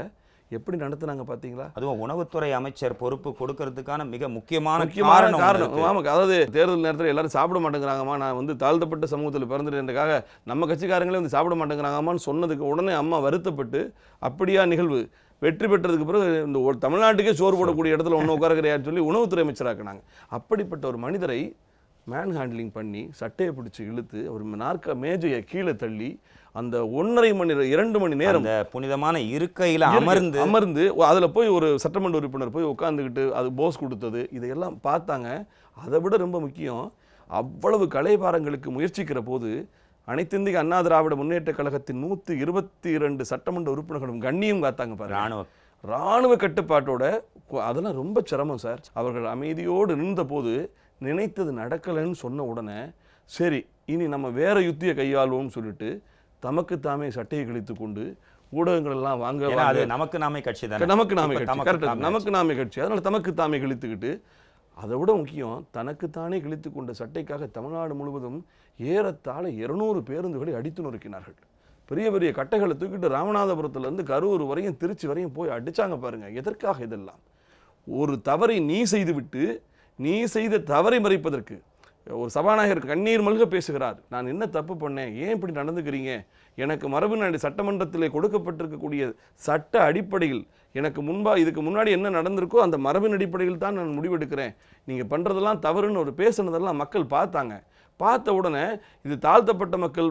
எப்படி நடத்தினாங்க பார்த்தீங்களா? அதுவும் உணவுத்துறை அமைச்சர் பொறுப்பு கொடுக்கறதுக்கான மிக முக்கியமான காரணம். ஆமாம், அதாவது தேர்தல் நேரத்தில் எல்லாரும் சாப்பிட மாட்டேங்கிறாங்கம்மா, நான் வந்து தாழ்த்தப்பட்ட சமூகத்தில் பிறந்துட்டேன்றக்காக நம்ம கட்சிக்காரங்களே வந்து சாப்பிட மாட்டேங்கிறாங்கம்மான்னு சொன்னதுக்கு உடனே அம்மா வருத்தப்பட்டு, அப்படியா நிகழ்வு, வெற்றி பெற்றதுக்கு பிறகு இந்த தமிழ்நாட்டுக்கே சோறு போடக்கூடிய இடத்துல ஒன்று உட்காரக்கிறையான்னு சொல்லி உணவுத்துறை அமைச்சராக்கினாங்க. அப்படிப்பட்ட ஒரு மனிதரை மேன் ஹேண்ட்லிங் பண்ணி சட்டையை பிடிச்சி இழுத்து அவர் மேஜையை கீழே தள்ளி அந்த 1.5 மணி 2 மணி நேரம் புனிதமான இருக்கையில் அமர்ந்து அதில் போய் ஒரு சட்டமன்ற உறுப்பினர் போய் உட்காந்துக்கிட்டு அது போஸ் கொடுத்தது, இதையெல்லாம் பார்த்தாங்க. அதை விட ரொம்ப முக்கியம், அவ்வளவு கலைபாரங்களுக்கு முயற்சிக்கிற போது அனைத்து இந்திய அண்ணா திராவிட முன்னேற்ற கழகத்தின் 122 சட்டமன்ற உறுப்பினர்களும் கண்ணியம் காத்தாங்க பாருங்க. இராணுவ கட்டுப்பாட்டோட. அதெல்லாம் ரொம்ப சிரமம் சார். அவர்கள் அமைதியோடு நின்ற போது நினைத்தது நடக்கலைன்னு சொன்ன உடனே சரி இனி நம்ம வேற யுத்தியை கையாளுவோம்னு சொல்லிட்டு தமக்கு தாமே சட்டையை கிழித்து கொண்டு ஊடகங்கள் எல்லாம் வாங்க நமக்கு நாமே கட்சி தான், நமக்கு நாமே கட்சி, நமக்கு நாமே கட்சி, அதனால தமக்கு தாமே கிழித்துக்கிட்டு, அதை விட முக்கியம் தனக்குத்தானே கிழித்து கொண்ட சட்டைக்காக தமிழ்நாடு முழுவதும் ஏறத்தாழ 200 பேருந்துகளை அடித்து நொறுக்கினார்கள். பெரிய பெரிய கட்டைகளை தூக்கிட்டு ராமநாதபுரத்துலேருந்து கரூர் வரையும் திருச்சி வரையும் போய் அடித்தாங்க பாருங்க. எதற்காக இதெல்லாம்? ஒரு தவறை நீ செய்துவிட்டு நீ செய்த தவறை மறைப்பதற்கு ஒரு சபாநாயகர் கண்ணீர் மல்க பேசுகிறார். நான் என்ன தப்பு பண்ணேன், ஏன் இப்படி நடந்துக்கிறீங்க, எனக்கு மரபு சட்டமன்றத்தில் கொடுக்கப்பட்டிருக்கக்கூடிய சட்ட அடிப்படையில் எனக்கு இதுக்கு முன்னாடி என்ன நடந்திருக்கோ அந்த மரபின் அடிப்படையில் தான் நான் முடிவெடுக்கிறேன், நீங்கள் பண்ணுறதெல்லாம் தவறுன்னு ஒரு பேசுனதெல்லாம் மக்கள் பார்த்தாங்க. பார்த்த உடனே இது தாழ்த்தப்பட்ட மக்கள்,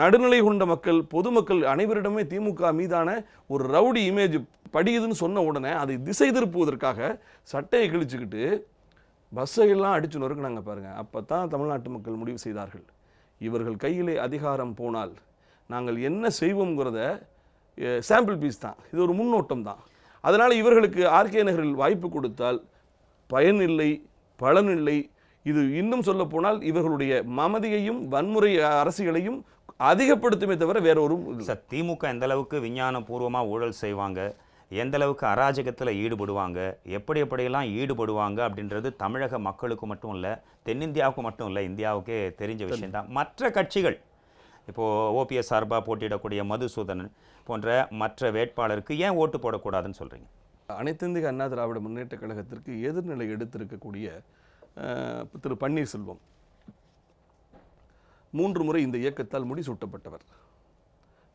நடுநிலை கொண்ட மக்கள், பொதுமக்கள் அனைவரிடமே திமுக மீதான ஒரு ரவுடி இமேஜ் படியுதுன்னு சொன்ன உடனே அதை திசை திருப்புவதற்காக சட்டையை கிழிச்சுக்கிட்டு பஸ்ஸையெல்லாம் அடித்து நொறுக்குனாங்க பாருங்கள். அப்போ தான் தமிழ்நாட்டு மக்கள் முடிவு செய்தார்கள், இவர்கள் கையிலே அதிகாரம் போனால் நாங்கள் என்ன செய்வோங்கிறத சாம்பிள் பீஸ் தான், இது ஒரு முன்னோட்டம் தான். அதனால் இவர்களுக்கு ஆர்கே நகரில் வாய்ப்பு கொடுத்தால் பயனில்லை, பலனில்லை. இது இன்னும் சொல்ல போனால் இவர்களுடைய மமதியையும் வன்முறை அரசியலையும் அதிகப்படுத்துமே தவிர வேற ஒரு சார். திமுக எந்த அளவுக்கு விஞ்ஞானபூர்வமாக ஊழல் செய்வாங்க, எந்த அளவுக்கு அராஜகத்தில் ஈடுபடுவாங்க, எப்படியெல்லாம் ஈடுபடுவாங்க அப்படின்றது தமிழக மக்களுக்கு மட்டும் இல்லை, தென்னிந்தியாவுக்கு மட்டும் இல்லை, இந்தியாவுக்கே தெரிஞ்ச விஷயம்தான். மற்ற கட்சிகள் இப்போது ஓபிஎஸ் சார்பாக போட்டியிடக்கூடிய மதுசூதனன் போன்ற மற்ற வேட்பாளருக்கு ஏன் ஓட்டு போடக்கூடாதுன்னு சொல்கிறீங்க? அனைத்து இந்திய அண்ணா திராவிட முன்னேற்ற கழகத்திற்கு எதிர்நிலை எடுத்திருக்கக்கூடிய திரு பன்னீர்செல்வம் 3 முறை இந்த இயக்கத்தால் முடிசூட்டப்பட்டவர்.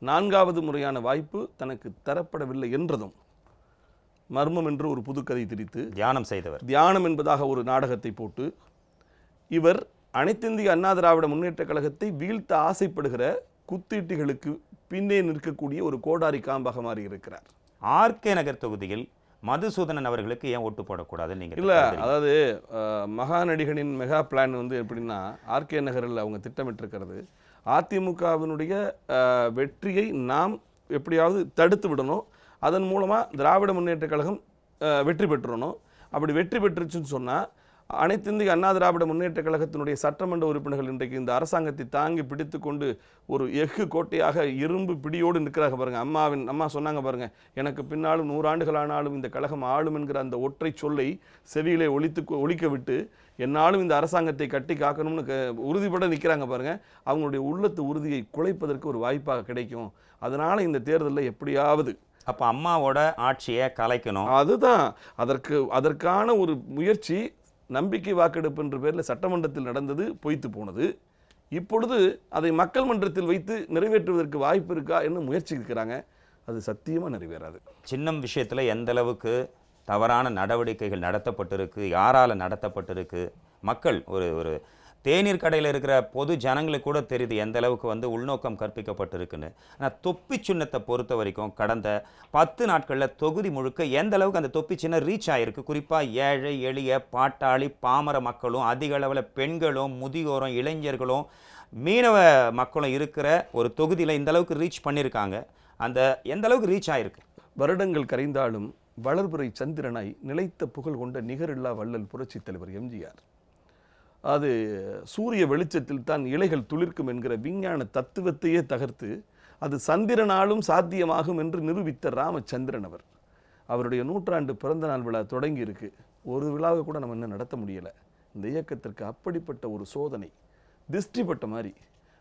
4வது முறையான வாய்ப்பு தனக்கு தரப்படவில்லை என்றதும் மர்மம் என்று ஒரு புதுக்கதை திரித்து தியானம் செய்தவர், தியானம் என்பதாக ஒரு நாடகத்தை போட்டு இவர் அனைத்திந்திய அண்ணா திராவிட முன்னேற்ற கழகத்தை வீழ்த்த ஆசைப்படுகிற குத்தீட்டிகளுக்கு பின்னே நிற்கக்கூடிய ஒரு கோடாரி காம்பாக மாறி இருக்கிறார். ஆர்கே நகர் தொகுதியில் மதுசூதனன் அவர்களுக்கு ஏன் ஓட்டு போடக்கூடாதுன்னு நீங்கள் இல்லை, அதாவது மகாநடிகனின் மெகா பிளான் வந்து எப்படின்னா, ஆர்கே நகரில் அவங்க திட்டமிட்டிருக்கிறது அதிமுகவினுடைய வெற்றியை நாம் எப்படியாவது தடுத்து விடணும், அதன் மூலமாக திராவிட முன்னேற்ற கழகம் வெற்றி பெற்றுடணும். அப்படி வெற்றி பெற்றுச்சுன்னு சொன்னால் அனைத்து இந்திய அண்ணா திராவிட முன்னேற்ற கழகத்தினுடைய சட்டமன்ற உறுப்பினர்கள் இன்றைக்கு இந்த அரசாங்கத்தை தாங்கி பிடித்து கொண்டு ஒரு எஃகு கோட்டையாக இரும்பு பிடியோடு நிற்கிறாங்க பாருங்க. அம்மா சொன்னாங்க பாருங்க, எனக்கு பின்னாலும் 100 ஆண்டுகள் ஆனாலும் இந்த கழகம் ஆளும் என்கிற அந்த ஒற்றை சொல்லை செவியிலே ஒலிக்க விட்டு என்னாலும் இந்த அரசாங்கத்தை கட்டி காக்கணும்னு உறுதிப்பட நிற்கிறாங்க பாருங்க. அவங்களுடைய உள்ளத்து உறுதியை குலைப்பதற்கு ஒரு வாய்ப்பாக கிடைக்கும். அதனால இந்த தேர்தலில் எப்படியாவது அப்போ அம்மாவோட ஆட்சியை கலைக்கணும். அதுதான் அதற்கான ஒரு முயற்சி. நம்பிக்கை வாக்கெடுப்பு என்ற பேரில் சட்டமன்றத்தில் நடந்தது, பொய்த்து போனது. இப்பொழுது அதை மக்கள் மன்றத்தில் வைத்து நிறைவேற்றுவதற்கு வாய்ப்பு இருக்கா என்று முயற்சி இருக்கிறாங்க. அது சத்தியமாக நிறைவேறாது. சின்னம் விஷயத்தில் எந்த அளவுக்கு தவறான நடவடிக்கைகள் நடத்தப்பட்டிருக்கு, யாரால் நடத்தப்பட்டிருக்கு, மக்கள் ஒரு தேநீர் கடையில் இருக்கிற பொது ஜனங்களுக்கு கூட தெரியுது எந்த அளவுக்கு வந்து உள்நோக்கம் கற்பிக்கப்பட்டிருக்குன்னு. ஆனால் தொப்பி சின்னத்தை பொறுத்த வரைக்கும் கடந்த 10 நாட்களில் தொகுதி முழுக்க எந்த அளவுக்கு அந்த தொப்பி சின்னம் ரீச் ஆகிருக்கு. குறிப்பாக ஏழை எளிய பாட்டாளி பாமர மக்களும், அதிக அளவில் பெண்களும், முதியோரும், இளைஞர்களும், மீனவ மக்களும் இருக்கிற ஒரு தொகுதியில் இந்த அளவுக்கு ரீச் பண்ணியிருக்காங்க. அந்த எந்த அளவுக்கு ரீச் ஆகிருக்கு. வருடங்கள் கரைந்தாலும் வளர்புரை சந்திரனாய் நிலைத்த புகழ் கொண்ட நிகரில்லா வள்ளல் புரட்சி தலைவர் எம்ஜிஆர். அது சூரிய வெளிச்சத்தில் தான் இலைகள் துளிர்க்கும் என்கிற விஞ்ஞான தத்துவத்தையே தகர்த்து அது சந்திரனாலும் சாத்தியமாகும் என்று நிரூபித்த ராமச்சந்திரன் அவருடைய 100ஆண்டு பிறந்த நாள் விழா தொடங்கி இருக்கு. ஒரு விழாவை கூட நம்ம இன்னும் நடத்த முடியலை. இந்த இயக்கத்திற்கு அப்படிப்பட்ட ஒரு சோதனை, திஷ்டிப்பட்ட மாதிரி,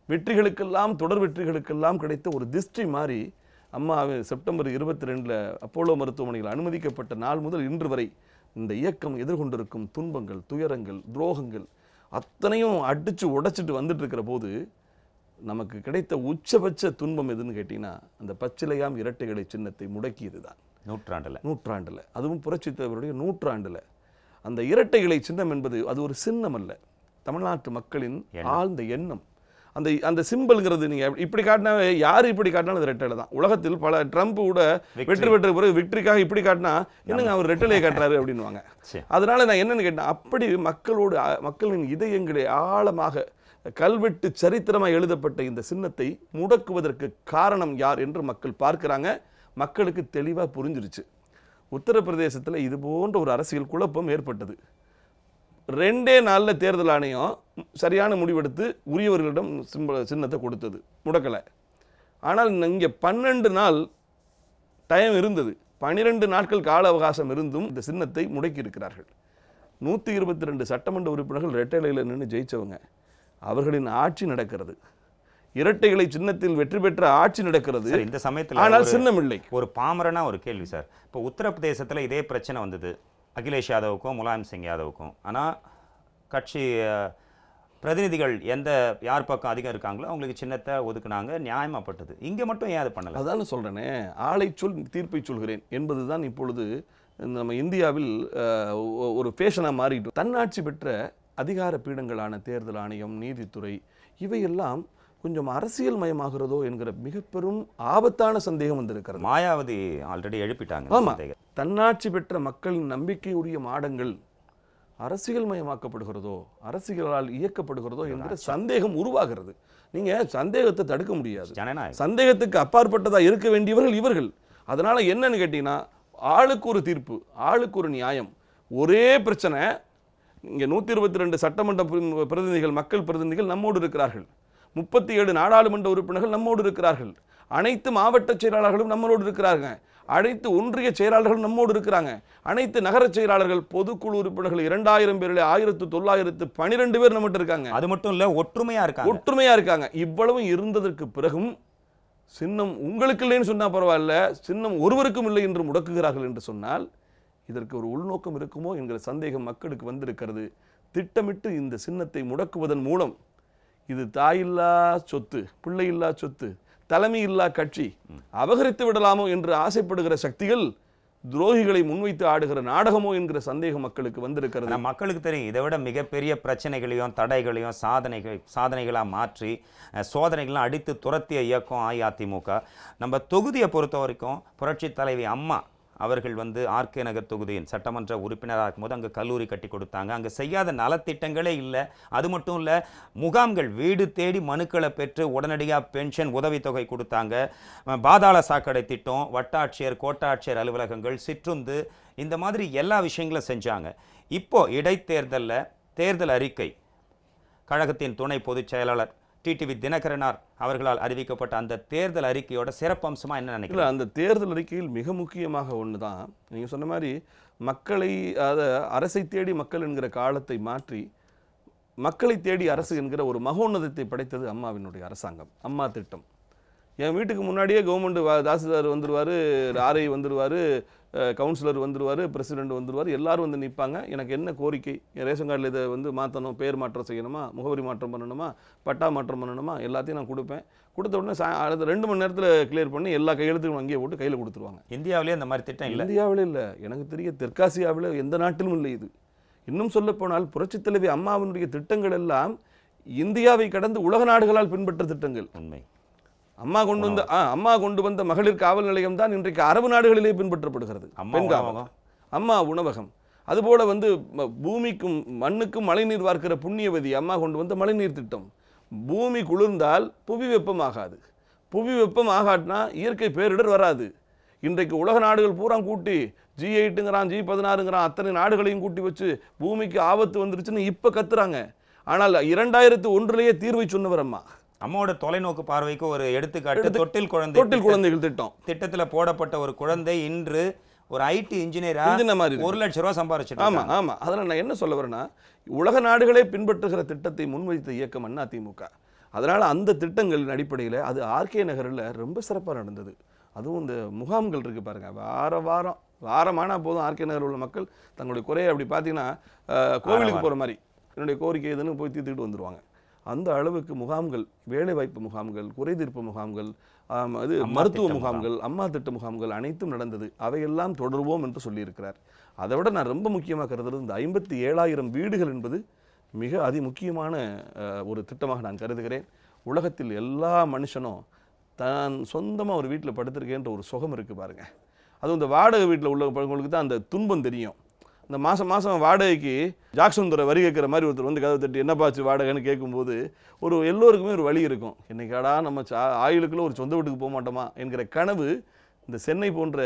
வெற்றிகளுக்கெல்லாம் தொடர் வெற்றிகளுக்கெல்லாம் கிடைத்த ஒரு திஷ்டி மாதிரி அம்மா செப்டம்பர் 22 அப்போலோ மருத்துவமனையில் அனுமதிக்கப்பட்ட நாள் முதல் இன்று வரை இந்த இயக்கம் எதிர்கொண்டிருக்கும் துன்பங்கள், துயரங்கள், துரோகங்கள் அத்தனையும் அடிச்சு உடைச்சிட்டு வந்துட்டு இருக்கிற போது நமக்கு கிடைத்த உச்சபட்ச துன்பம் எதுன்னு கேட்டீங்கன்னா, அந்த பச்சிலையாம் இரட்டைகளை சின்னத்தை முடக்கியது தான். நூற்றாண்டில் அதுவும் புரட்சி தலைவருடைய 100ஆண்டில் அந்த இரட்டைகளை சின்னம் என்பது அது ஒரு சின்னம் அல்ல, தமிழ்நாட்டு மக்களின் ஆழ்ந்த எண்ணம். அந்த சிம்பிள்ங்கிறது நீங்கள் இப்படி காட்டினா, யார் இப்படி காட்டினாலும் அது ரெட்டலை தான். உலகத்தில் பல ட்ரம்ப் கூட வெற்றி பெற்ற பிறகு விக்டரிக்காக இப்படி காட்டினா என்னங்க அவர் ரெட்டலையை காட்டுறாரு அப்படின்வாங்க. அதனால நான் என்னன்னு கேட்டேன், அப்படி மக்களின் இதயங்களை ஆழமாக கல்வெட்டு சரித்திரமாக எழுதப்பட்ட இந்த சின்னத்தை முடக்குவதற்கு காரணம் யார் என்று மக்கள் பார்க்கிறாங்க. மக்களுக்கு தெளிவாக புரிஞ்சிருச்சு. உத்தரப்பிரதேசத்தில் இது போன்ற ஒரு அரசியல் குழப்பம் ஏற்பட்டது. 2 நாளில் தேர்தல் ஆணையம் சரியான முடிவெடுத்து உரியவர்களிடம் சின்னத்தை கொடுத்தது, முடக்கலை. ஆனால் இங்கே 12 நாள் டைம் இருந்தது, 12 நாட்கள் கால அவகாசம் இருந்தும் இந்த சின்னத்தை முடக்கி இருக்கிறார்கள். 122 சட்டமன்ற உறுப்பினர்கள் இரட்டைலையில் நின்று ஜெயிச்சவங்க. அவர்களின் ஆட்சி நடக்கிறது, இரட்டைகளை சின்னத்தில் வெற்றி பெற்ற ஆட்சி நடக்கிறது. இந்த சமயத்தில் ஆனால் சின்னம் இல்லை. ஒரு பாமரனா ஒரு கேள்வி சார், இப்போ உத்தரப்பிரதேசத்தில் இதே பிரச்சனை வந்தது அகிலேஷ் யாதவுக்கும் முலாயம் சிங் யாதவுக்கும். ஆனால் கட்சி பிரதிநிதிகள் யார் பக்கம் அதிகம் இருக்காங்களோ அவங்களுக்கு சின்னத்தை ஒதுக்குனாங்க, நியாயமாப்பட்டது. இங்கே மட்டும் ஏன் அது பண்ணலை? அதான் சொல்கிறேனே, ஆளை சொல் தீர்ப்பை சொல்கிறேன் என்பது தான் இப்பொழுது நம்ம இந்தியாவில் ஒரு ஃபேஷனாக மாறிட்டு. தன்னாட்சி பெற்ற அதிகார பீடங்களான தேர்தல் ஆணையம், நீதித்துறை, இவையெல்லாம் கொஞ்சம் அரசியல் மயமாகிறதோ என்கிற மிக பெரும் ஆபத்தான சந்தேகம் வந்திருக்கிறது. மாயாவதி ஆல்ரெடி எழுப்பிட்டாங்க. ஆமாம், தன்னாட்சி பெற்ற மக்களின் நம்பிக்கையுரிய மாடங்கள் அரசியல் மயமாக்கப்படுகிறதோ, அரசியலால் இயக்கப்படுகிறதோ என்கிற சந்தேகம் உருவாகிறது. நீங்கள் சந்தேகத்தை தடுக்க முடியாது. சந்தேகத்துக்கு அப்பாற்பட்டதாக இருக்க வேண்டியவர்கள் இவர்கள். அதனால் என்னன்னு கேட்டீங்கன்னா, ஆளுக்கு ஒரு தீர்ப்பு, ஆளுக்கு ஒரு நியாயம். ஒரே பிரச்சனை. இங்கே 122 சட்டமன்ற பிரதிநிதிகள், மக்கள் பிரதிநிதிகள் நம்மோடு இருக்கிறார்கள். 37 நாடாளுமன்ற உறுப்பினர்கள் நம்மோடு இருக்கிறார்கள். அனைத்து மாவட்ட செயலாளர்களும் நம்மளோடு இருக்கிறாங்க. அனைத்து ஒன்றிய செயலாளர்கள் நம்மோடு இருக்கிறாங்க. அனைத்து நகர செயலாளர்கள், பொதுக்குழு உறுப்பினர்கள் 2000 பேரில் 1912 பேர் நம்மகிட்ட இருக்காங்க. அது மட்டும் இல்ல, ஒற்றுமையா இருக்காங்க. இவ்வளவு இருந்ததற்கு பிறகும் சின்னம் உங்களுக்கு இல்லைன்னு சொன்னா பரவாயில்ல, சின்னம் ஒருவருக்கும் இல்லை என்று முடக்குகிறார்கள் என்று சொன்னால் இதற்கு ஒரு உள்நோக்கம் இருக்குமோ என்கிற சந்தேகம் மக்களுக்கு வந்திருக்கிறது. திட்டமிட்டு இந்த சின்னத்தை முடக்குவதன் மூலம் இது தாயில்லா சொத்து, பிள்ளையில்லா சொத்து, தலைமையில்லா கட்சி, அபகரித்து விடலாமோ என்று ஆசைப்படுகிற சக்திகள் துரோகிகளை முன்வைத்து ஆடுகிற நாடகமோ என்கிற சந்தேகம் மக்களுக்கு வந்திருக்கிறது. மக்களுக்கு தெரியும், இதை விட மிகப்பெரிய பிரச்சனைகளையும் தடைகளையும் சாதனைகளாக மாற்றி சோதனைகள்லாம் அடித்து துரத்திய இயக்கம் அஇஅதிமுக. நம்ம தொகுதியை பொறுத்த வரைக்கும் புரட்சி தலைவி அம்மா அவர்கள் ஆர்கே நகர் தொகுதியின் சட்டமன்ற உறுப்பினராக இருக்கும்போது அங்கே கல்லூரி கட்டி கொடுத்தாங்க. அங்கே செய்யாத நலத்திட்டங்களே இல்லை. அது மட்டும் இல்லை, முகாம்கள் வீடு தேடி மனுக்களை பெற்று உடனடியாக பென்ஷன் உதவித்தொகை கொடுத்தாங்க. பாதாள சாக்கடை திட்டம், வட்டாட்சியர் கோட்டாட்சியர் அலுவலகங்கள், சிற்றுந்து, இந்த மாதிரி எல்லா விஷயங்களும் செஞ்சாங்க. இப்போ இடைத்தேர்தலில் தேர்தல் அறிக்கை கழகத்தின் துணை பொதுச் செயலாளர் டிடிவி தினகரனார் அவர்களால் அறிவிக்கப்பட்ட அந்த தேர்தல் அறிக்கையோட சிறப்பம்சமாக என்ன நினைக்கிறீங்க? அந்த தேர்தல் அறிக்கையில் மிக முக்கியமாக ஒன்று தான், நீங்கள் சொன்ன மாதிரி மக்களை, அரசை தேடி மக்கள் என்கிற காலத்தை மாற்றி மக்களை தேடி அரசு என்கிற ஒரு மகோன்னதத்தை படைத்தது அம்மாவினுடைய அரசாங்கம், அம்மா திட்டம். என் வீட்டுக்கு முன்னாடியே கவர்மெண்ட் தாசில்தார் வந்துடுவார், ஆர்ஐ வந்துடுவார், கவுன்சிலர் வந்துடுவார், பிரசிடென்ட் வந்துடுவார், எல்லாரும் வந்து நிற்பாங்க. எனக்கு என்ன கோரிக்கை, என் ரேஷன் கார்டில் இதை மாற்றணும், பேர் மாற்றம் செய்யணுமா, முகவரி மாற்றம் பண்ணணுமா, பட்டா மாற்றம் பண்ணணுமா, எல்லாத்தையும் நான் கொடுப்பேன். கொடுத்த உடனே அடுத்த 2 மணி நேரத்தில் கிளியர் பண்ணி எல்லா கையெழுத்துக்கும் அங்கேயே போட்டு கையில் கொடுத்துருவாங்க. இந்தியாவிலே அந்த மாதிரி திட்டம் இல்லை. இந்தியாவிலே இல்லை, எனக்கு தெரிய தெற்காசியாவில் எந்த நாட்டிலும் இல்லை இது. இன்னும் சொல்லப்போனால் புரட்சித் தலைவி அம்மாவினுடைய திட்டங்கள் எல்லாம் இந்தியாவை கடந்து உலக நாடுகளால் பின்பற்ற திட்டங்கள். உண்மை. அம்மா கொண்டு வந்த மகளிர் காவல் நிலையம் தான் இன்றைக்கு அரபு நாடுகளிலே பின்பற்றப்படுகிறது. அம்மா உணவகம். அதுபோல பூமிக்கும் மண்ணுக்கும் மழைநீர் வார்க்கிற புண்ணியவதி அம்மா கொண்டு வந்த மழைநீர் திட்டம். பூமி குளிர்ந்தால் புவி வெப்பம் ஆகாது, புவி வெப்பம் ஆகாட்டினா இயற்கை பேரிடர் வராது. இன்றைக்கு உலக நாடுகள் பூரா கூட்டி G8ங்கிறான், G16ங்கிறான், அத்தனை நாடுகளையும் கூட்டி வச்சு பூமிக்கு ஆபத்து வந்துருச்சுன்னு இப்ப கத்துறாங்க. ஆனால் 2001 தீர்வை சொன்னவர் அம்மா. அம்மாவோட தொலைநோக்கு பார்வைக்கு ஒரு எடுத்துக்காட்டு தொட்டில் குழந்தைகள் திட்டம். திட்டத்தில் போடப்பட்ட ஒரு குழந்தை இன்று ஒரு ஐடி இன்ஜினியரா 1 லட்சம் ரூபாய் சம்பாதிச்சிட்டு. ஆமா. அதனால நான் என்ன சொல்ல வரேன்னா, உலக நாடுகளே பின்பற்றுகிற திட்டத்தை முன்வைத்த இயக்கம் அதிமுக. அதனால அந்த திட்டங்களின் அடிப்படையில் அது ஆர்கே நகரில் ரொம்ப சிறப்பாக நடந்தது. அதுவும் இந்த முகாம்கள் இருக்கு பாருங்க, வாரமானா போதும் ஆர்கே நகரில் உள்ள மக்கள் தங்களுடைய குறையை அப்படி பார்த்தீங்கன்னா கோவிலுக்கு போகிற மாதிரி என்னுடைய கோரிக்கை எதுன்னு போய் தீர்த்துக்கிட்டு வந்துடுவாங்க. அந்த அளவுக்கு முகாம்கள், வேலைவாய்ப்பு முகாம்கள், குறைதீர்ப்பு முகாம்கள், மருத்துவ முகாம்கள், அம்மா திட்ட முகாம்கள் அனைத்தும் நடந்தது. அவையெல்லாம் தொடர்வோம் என்று சொல்லியிருக்கிறார். அதை விட நான் ரொம்ப முக்கியமாக கருதுறது, இந்த 57,000 வீடுகள் என்பது மிக அதிமுக்கியமான ஒரு திட்டமாக நான் கருதுகிறேன். உலகத்தில் எல்லா மனுஷனும் தான் சொந்தமாக ஒரு வீட்டில் படுத்திருக்கேன்ற ஒரு சுகம் இருக்குது பாருங்கள். அதுவும் இந்த வாடகை வீட்டில் உள்ளவங்களுக்கு தான் அந்த துன்பம் தெரியும். இந்த மாதம் வாடகைக்கு ஜாக்சன் துறை வரி கேட்குற மாதிரி ஒருத்தர் கதவை தட்டி என்னப்பாச்சு வாடகைன்னு கேட்கும்போது எல்லோருக்குமே ஒரு வழி இருக்கும். என்னைக்காடா நம்ம ஆயுளுக்குள்ள ஒரு சொந்த வீட்டுக்கு போக மாட்டோமா என்கிற கனவு இந்த சென்னை போன்ற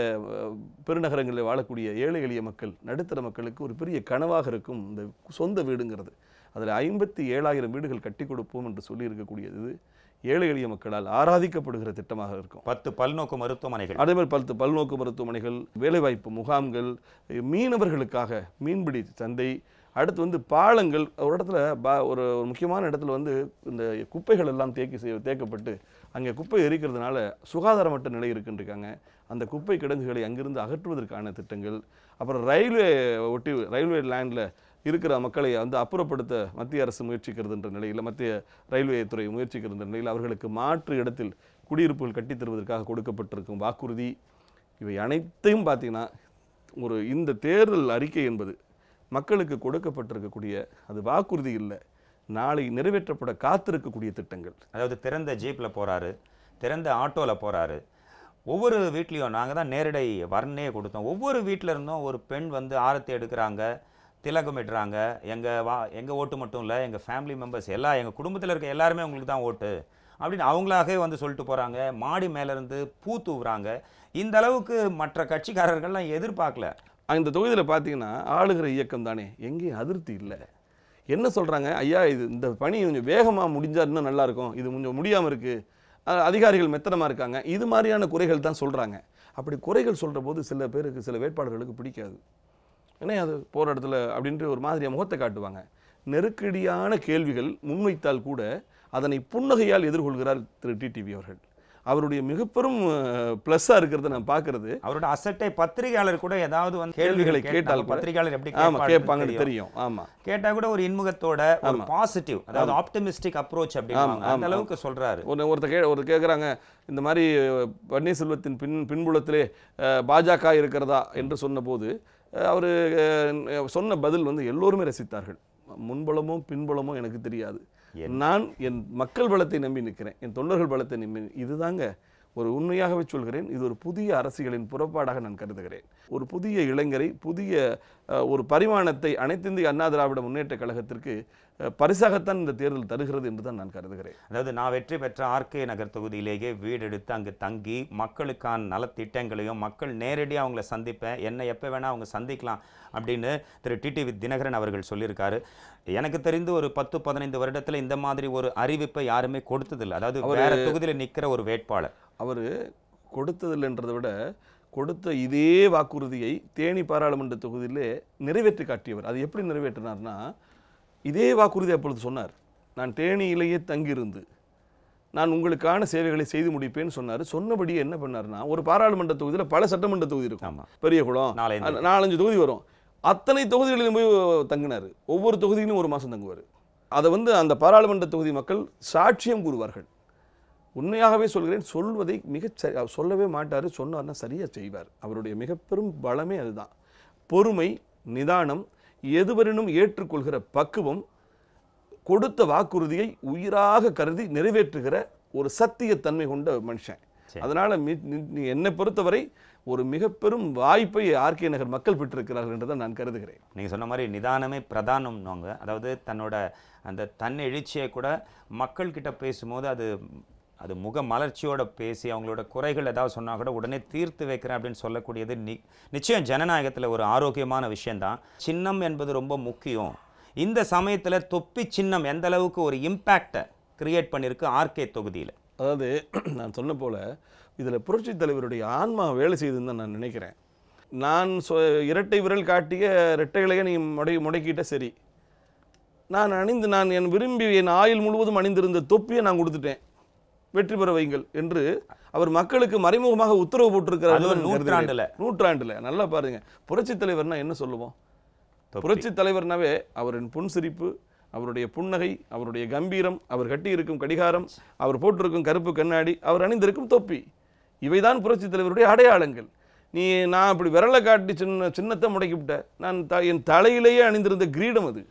பெருநகரங்களில் வாழக்கூடிய ஏழை எளிய மக்கள், நடுத்தர மக்களுக்கு ஒரு பெரிய கனவாக இருக்கும் இந்த சொந்த வீடுங்கிறது. அதில் 57,000 வீடுகள் கட்டி கொடுப்போம் என்று சொல்லி இருக்கக்கூடியது ஏழை எளிய மக்களால் ஆராதிக்கப்படுகிற திட்டமாக இருக்கும். 10 பல்நோக்கு மருத்துவமனைகள், அதே மாதிரி 10 பல்நோக்கு மருத்துவமனைகள், வேலைவாய்ப்பு முகாம்கள், மீனவர்களுக்காக மீன்பிடி சந்தை, அடுத்து பாலங்கள். ஒரு இடத்துல ஒரு முக்கியமான இடத்துல இந்த குப்பைகள் எல்லாம் தேக்கப்பட்டு அங்கே குப்பை எரிக்கிறதுனால சுகாதாரமற்ற நிலை இருக்குன்றிருக்காங்க. அந்த குப்பை கிடங்குகளை அங்கிருந்து அகற்றுவதற்கான திட்டங்கள். அப்புறம் ரயில்வே லேண்டில் இருக்கிற மக்களை அப்புறப்படுத்த மத்திய அரசு முயற்சிக்கிறதுன்ற நிலையில், மத்திய ரயில்வே துறை முயற்சிக்கிறதுன்ற நிலையில் அவர்களுக்கு மாற்று இடத்தில் குடியிருப்புகள் கட்டித் தருவதற்காக கொடுக்கப்பட்டிருக்கும் வாக்குறுதி, இவை அனைத்தையும் பார்த்தீங்கன்னா இந்த தேர்தல் அறிக்கை என்பது மக்களுக்கு கொடுக்கப்பட்டிருக்கக்கூடிய அது வாக்குறுதி இல்லை, நாளை நிறைவேற்றப்பட காத்திருக்கக்கூடிய திட்டங்கள். அதாவது திறந்த ஜீப்பில் போகிறாரு, திறந்த ஆட்டோவில் போகிறாரு. ஒவ்வொரு வீட்லேயும் நாங்கள் தான் நேரடி வர்ணனையே கொடுத்தோம். ஒவ்வொரு வீட்டில் இருந்தும் ஒரு பெண் ஆரத்தி எடுக்கிறாங்க, திலகமிடுறாங்க. எங்கள் ஓட்டு மட்டும் இல்லை, எங்கள் ஃபேமிலி மெம்பர்ஸ் எல்லாம், எங்கள் குடும்பத்தில் இருக்க எல்லாருமே உங்களுக்கு தான் ஓட்டு அப்படின்னு அவங்களாகவே வந்து சொல்லிட்டு போகிறாங்க. மாடி மேலேருந்து பூ தூவுறாங்க. இந்த அளவுக்கு மற்ற கட்சிக்காரர்கள்லாம் எதிர்பார்க்கல. இந்த தொகுதியில் பார்த்தீங்கன்னா ஆளுகிற இயக்கம் தானே, எங்கேயும் அதிருப்தி இல்லை. என்ன சொல்கிறாங்க, ஐயா இது இந்த பணி கொஞ்சம் வேகமாக முடிஞ்சால் இன்னும் நல்லாயிருக்கும், இது கொஞ்சம் முடியாமல் இருக்குது, அதிகாரிகள் மெத்தனமாக இருக்காங்க, இது மாதிரியான குறைகள் தான் சொல்கிறாங்க. அப்படி குறைகள் சொல்கிற போது சில பேருக்கு, சில வேட்பாளர்களுக்கு பிடிக்காது. ஏன்னா அது போகிற இடத்துல அப்படின்ட்டு ஒரு மாதிரியாக முகத்தை காட்டுவாங்க. நெருக்கடியான கேள்விகள் முன்வைத்தால் கூட அதனை புன்னகையால் எதிர்கொள்கிறார் திரு டிடிவி அவர்கள். அவருடைய மிகப்பெரும் ப்ளஸ்ஸாக இருக்கிறத நான் பார்க்கறது, அவரோட அசட்டை பத்திரிகையாளர் கூட ஏதாவது வந்து கேள்விகளை கேட்டால் பத்திரிகையாளர் எப்படி கேட்பாங்கன்னு தெரியும். ஆமாம், கேட்டால் கூட ஒரு இன்முகத்தோட ஒரு பாசிட்டிவ், அதாவது ஆப்டிமிஸ்டிக் அப்ரோச் அப்படின்னு அந்த அளவுக்கு சொல்றாரு. ஒருத்தர் கேட்குறாங்க, இந்த மாதிரி பன்னீர்செல்வத்தின் பின்புலத்திலே பாஜக இருக்கிறதா என்று சொன்னபோது அவர் சொன்ன பதில் வந்து எல்லோருமே ரசித்தார்கள். முன்புலமோ பின்புலமோ எனக்கு தெரியாது, நான் என் மக்கள் பலத்தை நம்பி நிற்கிறேன், என் தொண்டர்கள் பலத்தை நம்பி. இதுதாங்க ஒரு உண்மையாகவே சொல்கிறேன், இது ஒரு புதிய அரசியலின் புறப்பாடாக நான் கருதுகிறேன். ஒரு புதிய இளைஞரை, புதிய ஒரு பரிமாணத்தை அனைத்து இந்திய அண்ணா திராவிட முன்னேற்ற கழகத்திற்கு பரிசாகத்தான் இந்த தேர்தல் தருகிறது என்று தான் நான் கருதுகிறேன். அதாவது நான் வெற்றி பெற்ற ஆர்கே நகர் தொகுதியிலேயே வீடு எடுத்து அங்கு தங்கி மக்களுக்கான நலத்திட்டங்களையும், மக்கள் நேரடியாக அவங்கள சந்திப்பேன், என்னை எப்போ வேணால் அவங்க சந்திக்கலாம் அப்படின்னு திரு டிடிவி தினகரன் அவர்கள் சொல்லியிருக்காரு. எனக்கு தெரிந்து ஒரு 10-15 வருடத்தில் இந்த மாதிரி ஒரு அறிவிப்பை யாருமே கொடுத்ததில்லை. அதாவது வேற தொகுதியில் நிற்கிற ஒரு வேட்பாளர் அவர் கொடுத்ததில்லைன்றதை விட கொடுத்த இதே வாக்குறுதியை தேனி பாராளுமன்ற தொகுதியிலே நிறைவேற்றி காட்டியவர். அது எப்படி நிறைவேற்றினார்னா, இதே வாக்குறுதி அப்பொழுது சொன்னார், நான் தேனியிலேயே தங்கியிருந்து நான் உங்களுக்கான சேவைகளை செய்து முடிப்பேன்னு சொன்னார். சொன்னபடியே என்ன பண்ணார்னா, ஒரு பாராளுமன்ற தொகுதியில் பல சட்டமன்ற தொகுதி இருக்கும், பெரியகுளம் 4-5 தொகுதி வரும், அத்தனை தொகுதிகளிலும் போய் தங்கினார். ஒவ்வொரு தொகுதியிலும் 1 மாதம் தங்குவார். அதை வந்து அந்த பாராளுமன்ற தொகுதி மக்கள் சாட்சியம் கூறுவார்கள். உண்மையாகவே சொல்கிறேன், சொல்வதை சொல்லவே மாட்டார், சொன்னார்னா சரியாக செய்வார். அவருடைய மிக பெரும் பலமே அதுதான். பொறுமை, நிதானம், எதுவரினும் ஏற்றுக்கொள்கிற பக்குவம், கொடுத்த வாக்குறுதியை உயிராக கருதி நிறைவேற்றுகிற ஒரு சத்தியத்தன்மை கொண்ட மனுஷன். அதனால என்னை பொறுத்தவரை ஒரு மிக பெரும் வாய்ப்பை ஆர்கே நகர் மக்கள் பெற்றிருக்கிறார்கள் என்று தான் நான் கருதுகிறேன். நீங்கள் சொன்ன மாதிரி நிதானமே பிரதானம்னாங்க. அதாவது தன்னோட அந்த தன்னெழுச்சியை கூட மக்கள்கிட்ட பேசும்போது அது முக மலர்ச்சியோட பேசி அவங்களோட குறைகள் ஏதாவது சொன்னால் கூட உடனே தீர்த்து வைக்கிறேன் அப்படின்னு சொல்லக்கூடியது நிச்சயம் ஜனநாயகத்தில் ஒரு ஆரோக்கியமான விஷயந்தான். சின்னம் என்பது ரொம்ப முக்கியம். இந்த சமயத்தில் தொப்பி சின்னம் எந்த அளவுக்கு ஒரு இம்பேக்டை கிரியேட் பண்ணியிருக்கு ஆர்கே தொகுதியில். அதாவது நான் சொன்ன போல் இதில் புரட்சித் தலைவருடைய ஆன்மா வேலை செய்துன்னு தான் நான் நினைக்கிறேன். நான் இரட்டை விரல் காட்டிய இரட்டைகளையே நீ முடக்கிட்ட சரி, நான் என் விரும்பி என் ஆயுள் முழுவதும் அணிந்திருந்த தொப்பியை நான் கொடுத்துட்டேன், வெற்றி பெற வைங்கள் என்று அவர் மக்களுக்கு மறைமுகமாக உத்தரவு போட்டிருக்கிறார். நூற்றாண்டுல நல்லா பாருங்க, புரட்சித் தலைவர்னா என்ன சொல்லுவோம்? புரட்சித் தலைவர்னாவே அவரின் புன்சிரிப்பு, அவருடைய புன்னகை, அவருடைய கம்பீரம், அவர் கட்டியிருக்கும் கடிகாரம், அவர் போட்டிருக்கும் கருப்பு கண்ணாடி, அவர் அணிந்திருக்கும் தொப்பி, இவைதான் புரட்சித் தலைவருடைய அடையாளங்கள். நான் அப்படி விரலை காட்டி சின்னத்தை முடக்கிவிட்டேன். நான் என் தலையிலேயே அணிந்திருந்த கிரீடம் அது,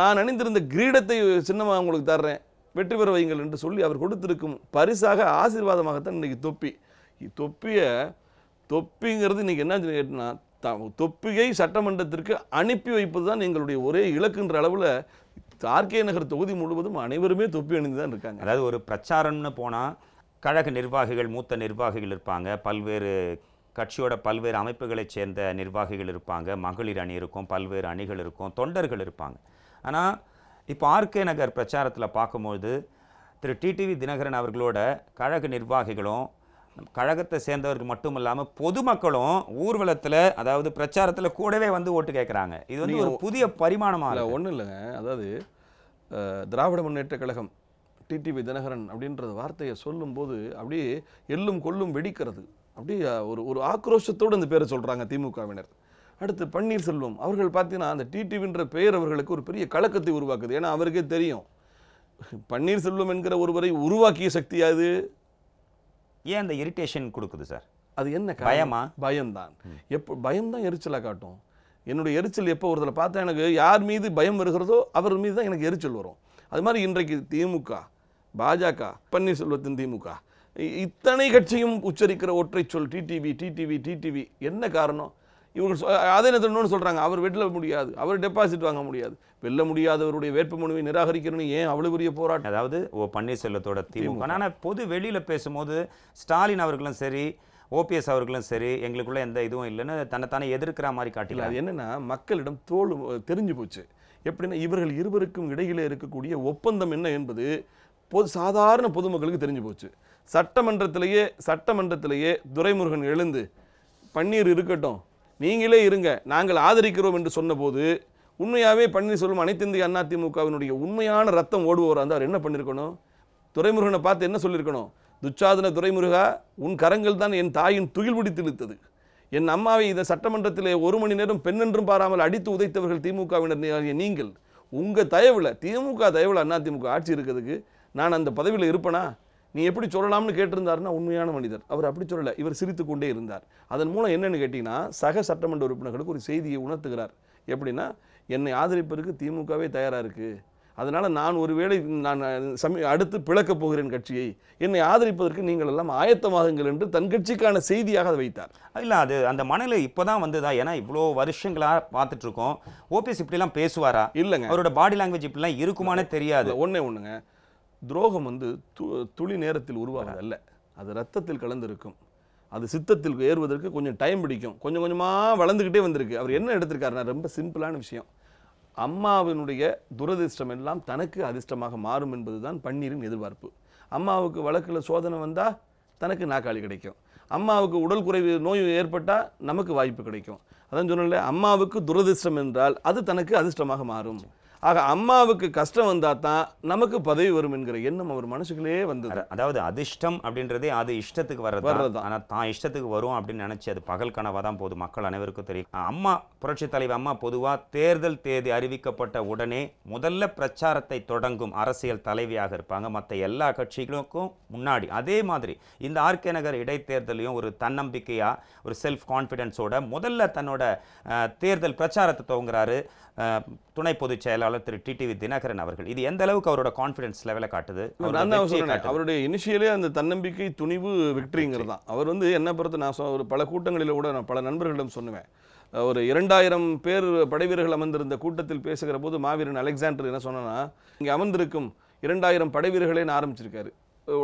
நான் அணிந்திருந்த கிரீடத்தை சின்னமாக உங்களுக்கு தர்றேன், வெற்றி பெற வைங்கள் என்று சொல்லி அவர் கொடுத்திருக்கும் பரிசாக, ஆசீர்வாதமாகத்தான் இன்னைக்கு தொப்பிங்கிறது இன்னைக்கு என்ன கேட்டுனா, தொப்பியை சட்டமன்றத்திற்கு அனுப்பி வைப்பது தான் எங்களுடைய ஒரே இலக்குன்ற அளவில் ஆர்கே நகர் தொகுதி முழுவதும் அனைவருமே தொப்பி அணிந்து தான் இருக்காங்க. அதாவது ஒரு பிரச்சாரம்னு போனால் கழக நிர்வாகிகள், மூத்த நிர்வாகிகள் இருப்பாங்க, பல்வேறு கட்சியோட பல்வேறு அமைப்புகளைச் சேர்ந்த நிர்வாகிகள் இருப்பாங்க, மகளிர் அணி இருக்கும், பல்வேறு அணிகள் இருக்கும், தொண்டர்கள் இருப்பாங்க. ஆனால் இப்போ ஆர்கே நகர் பிரச்சாரத்தில் பார்க்கும்போது திரு டிடிவி தினகரன் அவர்களோட கழக நிர்வாகிகளும் கழகத்தை சேர்ந்தவர்கள் மட்டும் இல்லாமல் பொதுமக்களும் ஊர்வலத்தில், அதாவது பிரச்சாரத்தில் கூடவே வந்து ஓட்டு கேட்குறாங்க. இது வந்து ஒரு புதிய பரிமாணமாக ஒன்றும் இல்லைங்க. அதாவது திராவிட முன்னேற்ற கழகம், டிடிவி தினகரன் அப்படின்ற வார்த்தையை சொல்லும்போது அப்படியே எள்ளும் கொள்ளும் வெடிக்கிறது. அப்படியே ஒரு ஆக்ரோஷத்தோடு அந்த பேரை சொல்கிறாங்க திமுகவினர். அடுத்து பன்னீர்செல்வம் அவர்கள் பார்த்தீங்கன்னா அந்த டிடிவின்ற பெயர் அவர்களுக்கு ஒரு பெரிய கலக்கத்தை உருவாக்குது. ஏன்னா அவருக்கே தெரியும் பன்னீர்செல்வம் என்கிற ஒருவரை உருவாக்கிய சக்தியாது. ஏன் அந்த இரிட்டேஷன் கொடுக்குது சார்? அது என்ன பயமா? பயம்தான். பயம்தான் எரிச்சலாக காட்டும். என்னுடைய எரிச்சல் எப்போ ஒருத்தரை பார்த்தா எனக்கு யார் மீது பயம் வருகிறதோ அவர் மீது தான் எனக்கு எரிச்சல் வரும். அது மாதிரி இன்றைக்கு திமுக, பாஜக, பன்னீர்செல்வத்தின் திமுக, இத்தனை கட்சியும் உச்சரிக்கிற ஒற்றை சொல் டிடிவி டிடிவி டிடிவி. என்ன காரணம்? இவங்க அதே நேரத்தில் இன்னொன்று சொல்கிறாங்க, அவர் வெல்ல முடியாது, அவர் டெபாசிட் வாங்க முடியாது. வெல்ல முடியாதவருடைய வேட்புமனுவை நிராகரிக்கணும்னு ஏன் அவ்வளோ பெரிய போராட்டம்? அதாவது பன்னீர்செல்வத்தோட திமுக. ஆனால் பொது வெளியில் பேசும்போது ஸ்டாலின் அவர்களும் சரி, ஓபிஎஸ் அவர்களும் சரி, எங்களுக்குள்ள எந்த இதுவும் இல்லைன்னு தன்னைத்தானே எதிர்க்கிற மாதிரி காட்டில. அது என்னன்னா, மக்களிடம் தெரிஞ்சு போச்சு. எப்படின்னா, இவர்கள் இருவருக்கும் இடையிலே இருக்கக்கூடிய ஒப்பந்தம் என்ன என்பது சாதாரண பொதுமக்களுக்கு தெரிஞ்சு போச்சு. சட்டமன்றத்திலேயே துரைமுருகன் எழுந்து பன்னீர் இருக்கட்டும், நீங்களே இருங்க, நாங்கள் ஆதரிக்கிறோம் என்று சொன்னபோது உண்மையாகவே பன்னீர்செல்வம் அனைத்து இந்திய அண்ணா திமுகவினுடைய உண்மையான ரத்தம் ஓடுவோர் அந்த அவர் என்ன பண்ணியிருக்கணும்? துரைமுருகனை பார்த்து என்ன சொல்லியிருக்கணும்? துச்சாதன துரைமுருகா, உன் கரங்கள் தான் என் தாயின் துகில் பிடித்து இழுத்தது. என் அம்மாவை இந்த சட்டமன்றத்திலே 1 மணி நேரம் பெண்ணென்றும் பாராமல் அடித்து உதைத்தவர்கள் திமுகவினர் நீங்கள். உங்கள் தயவில், திமுக தயவில் அண்ணா திமுக ஆட்சி இருக்கிறதுக்கு நான் அந்த பதவியில் இருப்பேனா? நீ எப்படி சொல்லலாம்னு கேட்டிருந்தாருன்னா உண்மையான மனிதர். அவர் அப்படி சொல்லலை, இவர் சிரித்து கொண்டே இருந்தார். அதன் மூலம் என்னென்னு கேட்டிங்கன்னா, சக சட்டமன்ற உறுப்பினர்களுக்கு ஒரு செய்தியை உணர்த்துகிறார். எப்படின்னா, என்னை ஆதரிப்பதற்கு திமுகவே தயாராக இருக்குது, அதனால் நான் ஒருவேளை அடுத்து பிளக்கப் போகிறேன் கட்சியை, என்னை ஆதரிப்பதற்கு நீங்கள் எல்லாம் ஆயத்தமாகுங்கள் என்று தன் கட்சிக்கான செய்தியாக அதை வைத்தார். இல்லை, அது அந்த மனநிலை இப்போதான் வந்ததா? ஏன்னா இவ்வளோ வருஷங்களாக பார்த்துட்டு இருக்கோம். ஓபிஎஸ் இப்படிலாம் பேசுவாரா? இல்லைங்க, அவரோட பாடி லாங்குவேஜ் இப்படிலாம் இருக்குமானே தெரியாது. ஒன்றுங்க, துரோகம் துளி நேரத்தில் உருவாவதல்ல, அது ரத்தத்தில் கலந்திருக்கும். அது சித்தத்தில் ஏறுவதற்கு கொஞ்சம் டைம் பிடிக்கும். கொஞ்சம் கொஞ்சமாக வளர்ந்துக்கிட்டே வந்திருக்கு. அவர் என்ன எடுத்திருக்காருன்னா, ரொம்ப சிம்பிளான விஷயம். அம்மாவினுடைய துரதிர்ஷ்டம் எல்லாம் தனக்கு அதிர்ஷ்டமாக மாறும் என்பதுதான் பன்னீரின் எதிர்பார்ப்பு. அம்மாவுக்கு வழக்கில் சோதனை வந்தால் தனக்கு நாக்காளி கிடைக்கும், அம்மாவுக்கு உடல் குறைவு நோய் ஏற்பட்டால் நமக்கு வாய்ப்பு கிடைக்கும். அதான் சொன்னல, அம்மாவுக்கு துரதிர்ஷ்டம் என்றால் அது தனக்கு அதிர்ஷ்டமாக மாறும். ஆக அம்மாவுக்கு கஷ்டம் வந்தால் தான் நமக்கு பதவி வரும் என்கிற எண்ணம் அவர் மனசுக்குள்ளே வந்தது. அதாவது அதிர்ஷ்டம் அப்படின்றதே அது இஷ்டத்துக்கு வர்றது, ஆனால் தான் இஷ்டத்துக்கு வரும் அப்படின்னு நினச்சி அது பகல் கனவாக தான் போதும். மக்கள் அனைவருக்கும் தெரியும். அம்மா புரட்சி தலைவர் அம்மா பொதுவாக தேர்தல் தேதி அறிவிக்கப்பட்ட உடனே முதல்ல பிரச்சாரத்தை தொடங்கும் அரசியல் தலைவியாக இருப்பாங்க, மற்ற எல்லா கட்சிகளுக்கும் முன்னாடி. அதே மாதிரி இந்த ஆர்கே நகர் இடைத்தேர்தலையும் ஒரு தன்னம்பிக்கையாக, ஒரு செல்ஃப் கான்ஃபிடென்ஸோட முதல்ல தன்னோட தேர்தல் பிரச்சாரத்தை துவங்குறாரு துணை பொதுச் செயலாளர் திரு டிடிவி தினகரன் அவர்கள். இது எந்த அளவுக்கு அவரோட கான்ஃபிடன்ஸ் லெவலை காட்டுது? அவருடைய இனிஷியலே அந்த தன்னம்பிக்கை, துணிவு, விக்டரிங்கிறது தான். அவர் என்ன பொறுத்து நான் ஒரு பல கூட்டங்களில் கூட நான் பல நண்பர்களிடம் சொன்னுவேன். ஒரு 2000 பேர் படைவீரர்கள் அமர்ந்திருந்த கூட்டத்தில் பேசுகிற போது மாவீரன் அலெக்சாண்டர் என்ன சொன்னா, இங்கே அமர்ந்திருக்கும் 2000 படைவீரர்களேன்னு ஆரம்பிச்சிருக்காரு.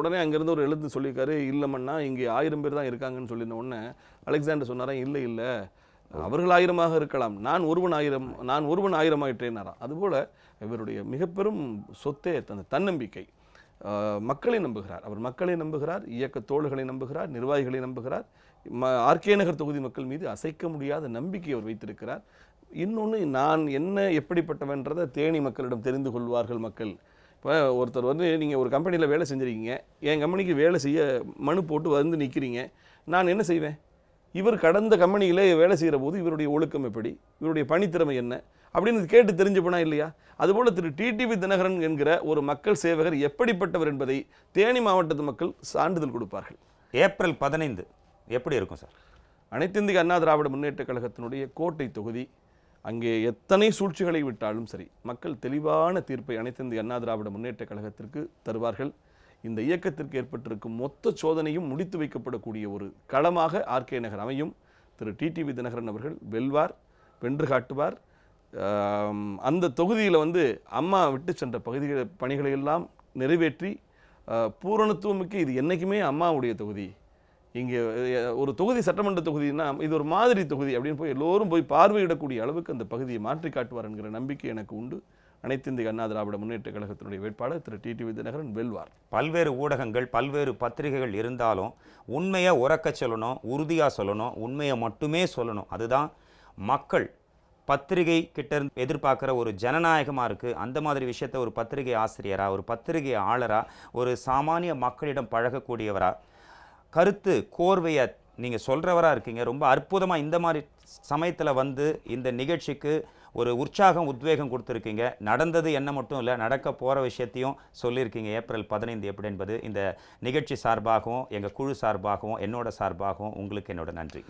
உடனே அங்கேருந்து ஒரு எழுந்து சொல்லியிருக்காரு, இல்லைமண்ணா இங்கே 1000 பேர் தான் இருக்காங்கன்னு சொல்லியிருந்த உடனே அலெக்சாண்டர் சொன்னாரா, இல்லை அவர்கள் 1000 இருக்கலாம், நான் ஒருவன் 1000 ஆயிட்டேனாராம். அதுபோல் இவருடைய மிக பெரும் சொத்தே தன்னம்பிக்கை. மக்களை நம்புகிறார், அவர் மக்களை நம்புகிறார், இயக்க தோழர்களை நம்புகிறார், நிர்வாகிகளை நம்புகிறார். ஆர்கே நகர் தொகுதி மக்கள் மீது அசைக்க முடியாத நம்பிக்கை அவர் வைத்திருக்கிறார். இன்னொன்று, நான் என்ன எப்படிப்பட்டவன்றதை தேனி மக்களிடம் தெரிந்து கொள்வார்கள் மக்கள். இப்போ ஒருத்தர் நீங்கள் ஒரு கம்பெனியில் வேலை செஞ்சுருக்கீங்க, என் கம்பெனிக்கு வேலை செய்ய மனு போட்டு நிற்கிறீங்க, நான் என்ன செய்வேன்? இவர் கடந்த கம்பெனியிலே வேலை செய்கிற போது இவருடைய ஒழுக்கம் எப்படி, இவருடைய பணித்திறமை என்ன அப்படின்னு கேட்டு தெரிஞ்சு போனா இல்லையா? அதுபோல் திரு டிடிவி தினகரன் என்கிற ஒரு மக்கள் சேவகர் எப்படிப்பட்டவர் என்பதை தேனி மாவட்டத்து மக்கள் சான்றிதழ் கொடுப்பார்கள். ஏப்ரல் 15 எப்படி இருக்கும் சார்? அனைத்து இந்திய அண்ணா திராவிட முன்னேற்ற கழகத்தினுடைய கோட்டை தொகுதி. அங்கே எத்தனை சூழ்ச்சிகளை விட்டாலும் சரி, மக்கள் தெளிவான தீர்ப்பை அனைத்து இந்திய அண்ணா திராவிட முன்னேற்ற கழகத்திற்கு தருவார்கள். இந்த இயக்கத்திற்கு ஏற்பட்டிருக்கும் மொத்த சோதனையும் முடித்து வைக்கப்படக்கூடிய ஒரு களமாக ஆர்கே நகர் அமையும். திரு டிடிவி தினகரன் அவர்கள் வெல்வார், வென்று காட்டுவார். அந்த தொகுதியில் அம்மா விட்டு சென்ற பணிகளை எல்லாம் நிறைவேற்றி பூரணத்துவமிக்க, இது என்றைக்குமே அம்மாவுடைய தொகுதி, இங்கே ஒரு தொகுதி சட்டமன்ற தொகுதினா இது ஒரு மாதிரி தொகுதி அப்படின்னு எல்லோரும் போய் பார்வையிடக்கூடிய அளவுக்கு அந்த பகுதியை மாற்றி காட்டுவார் என்கிற நம்பிக்கை எனக்கு உண்டு. அனைத்து இந்திய அண்ணா திராவிட முன்னேற்ற கழகத்தினுடைய வேட்பாளர் திரு டிடிவி தினகரன் வெல்வார். பல்வேறு ஊடகங்கள், பல்வேறு பத்திரிகைகள் இருந்தாலும் உண்மையை உறக்க சொல்லணும், உறுதியாக சொல்லணும், உண்மையை மட்டுமே சொல்லணும். அதுதான் மக்கள் பத்திரிகை கிட்ட எதிர்பார்க்குற ஒரு ஜனநாயகமாக இருக்குது. அந்த மாதிரி விஷயத்தை ஒரு பத்திரிகை ஆசிரியராக, ஒரு பத்திரிகை ஆளராக, ஒரு சாமானிய மக்களிடம் பழகக்கூடியவராக, கருத்து கோர்வையை நீங்கள் சொல்கிறவராக இருக்கீங்க. ரொம்ப அற்புதமாக இந்த மாதிரி சமயத்தில் இந்த நிகழ்ச்சிக்கு ஒரு உற்சாகம், உத்வேகம் கொடுத்துருக்கீங்க. நடந்தது என்ன மட்டும் இல்லை, நடக்க போகிற விஷயத்தையும் சொல்லியிருக்கீங்க. ஏப்ரல் 15 எப்படி என்பது இந்த நிகழ்ச்சி சார்பாகவும், எங்கள் குழு சார்பாகவும், என்னோட சார்பாகவும் உங்களுக்கு என்னோட நன்றி.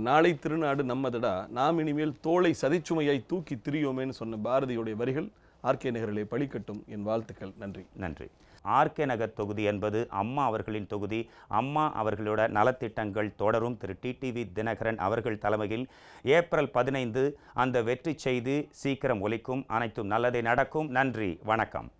நாளை திருநாடு நம்மதடா, நாம் இனிமேல் தோளை சதிச்சுமையாய் தூக்கி திரியோமேன்னு சொன்ன பாரதியுடைய வரிகள் ஆர்கே நகரிலே பழிக்கட்டும். என் வாழ்த்துக்கள். நன்றி. ஆர்கே நகர் தொகுதி என்பது அம்மா அவர்களின் தொகுதி. அம்மா அவர்களோட நலத்திட்டங்கள் தொடரும். திரு டிடிவி தினகரன் அவர்கள் தலைமையில் ஏப்ரல் 15 அந்த வெற்றி செய்தி சீக்கிரம் ஒலிக்கும். அனைத்தும் நல்லதே நடக்கும். நன்றி, வணக்கம்.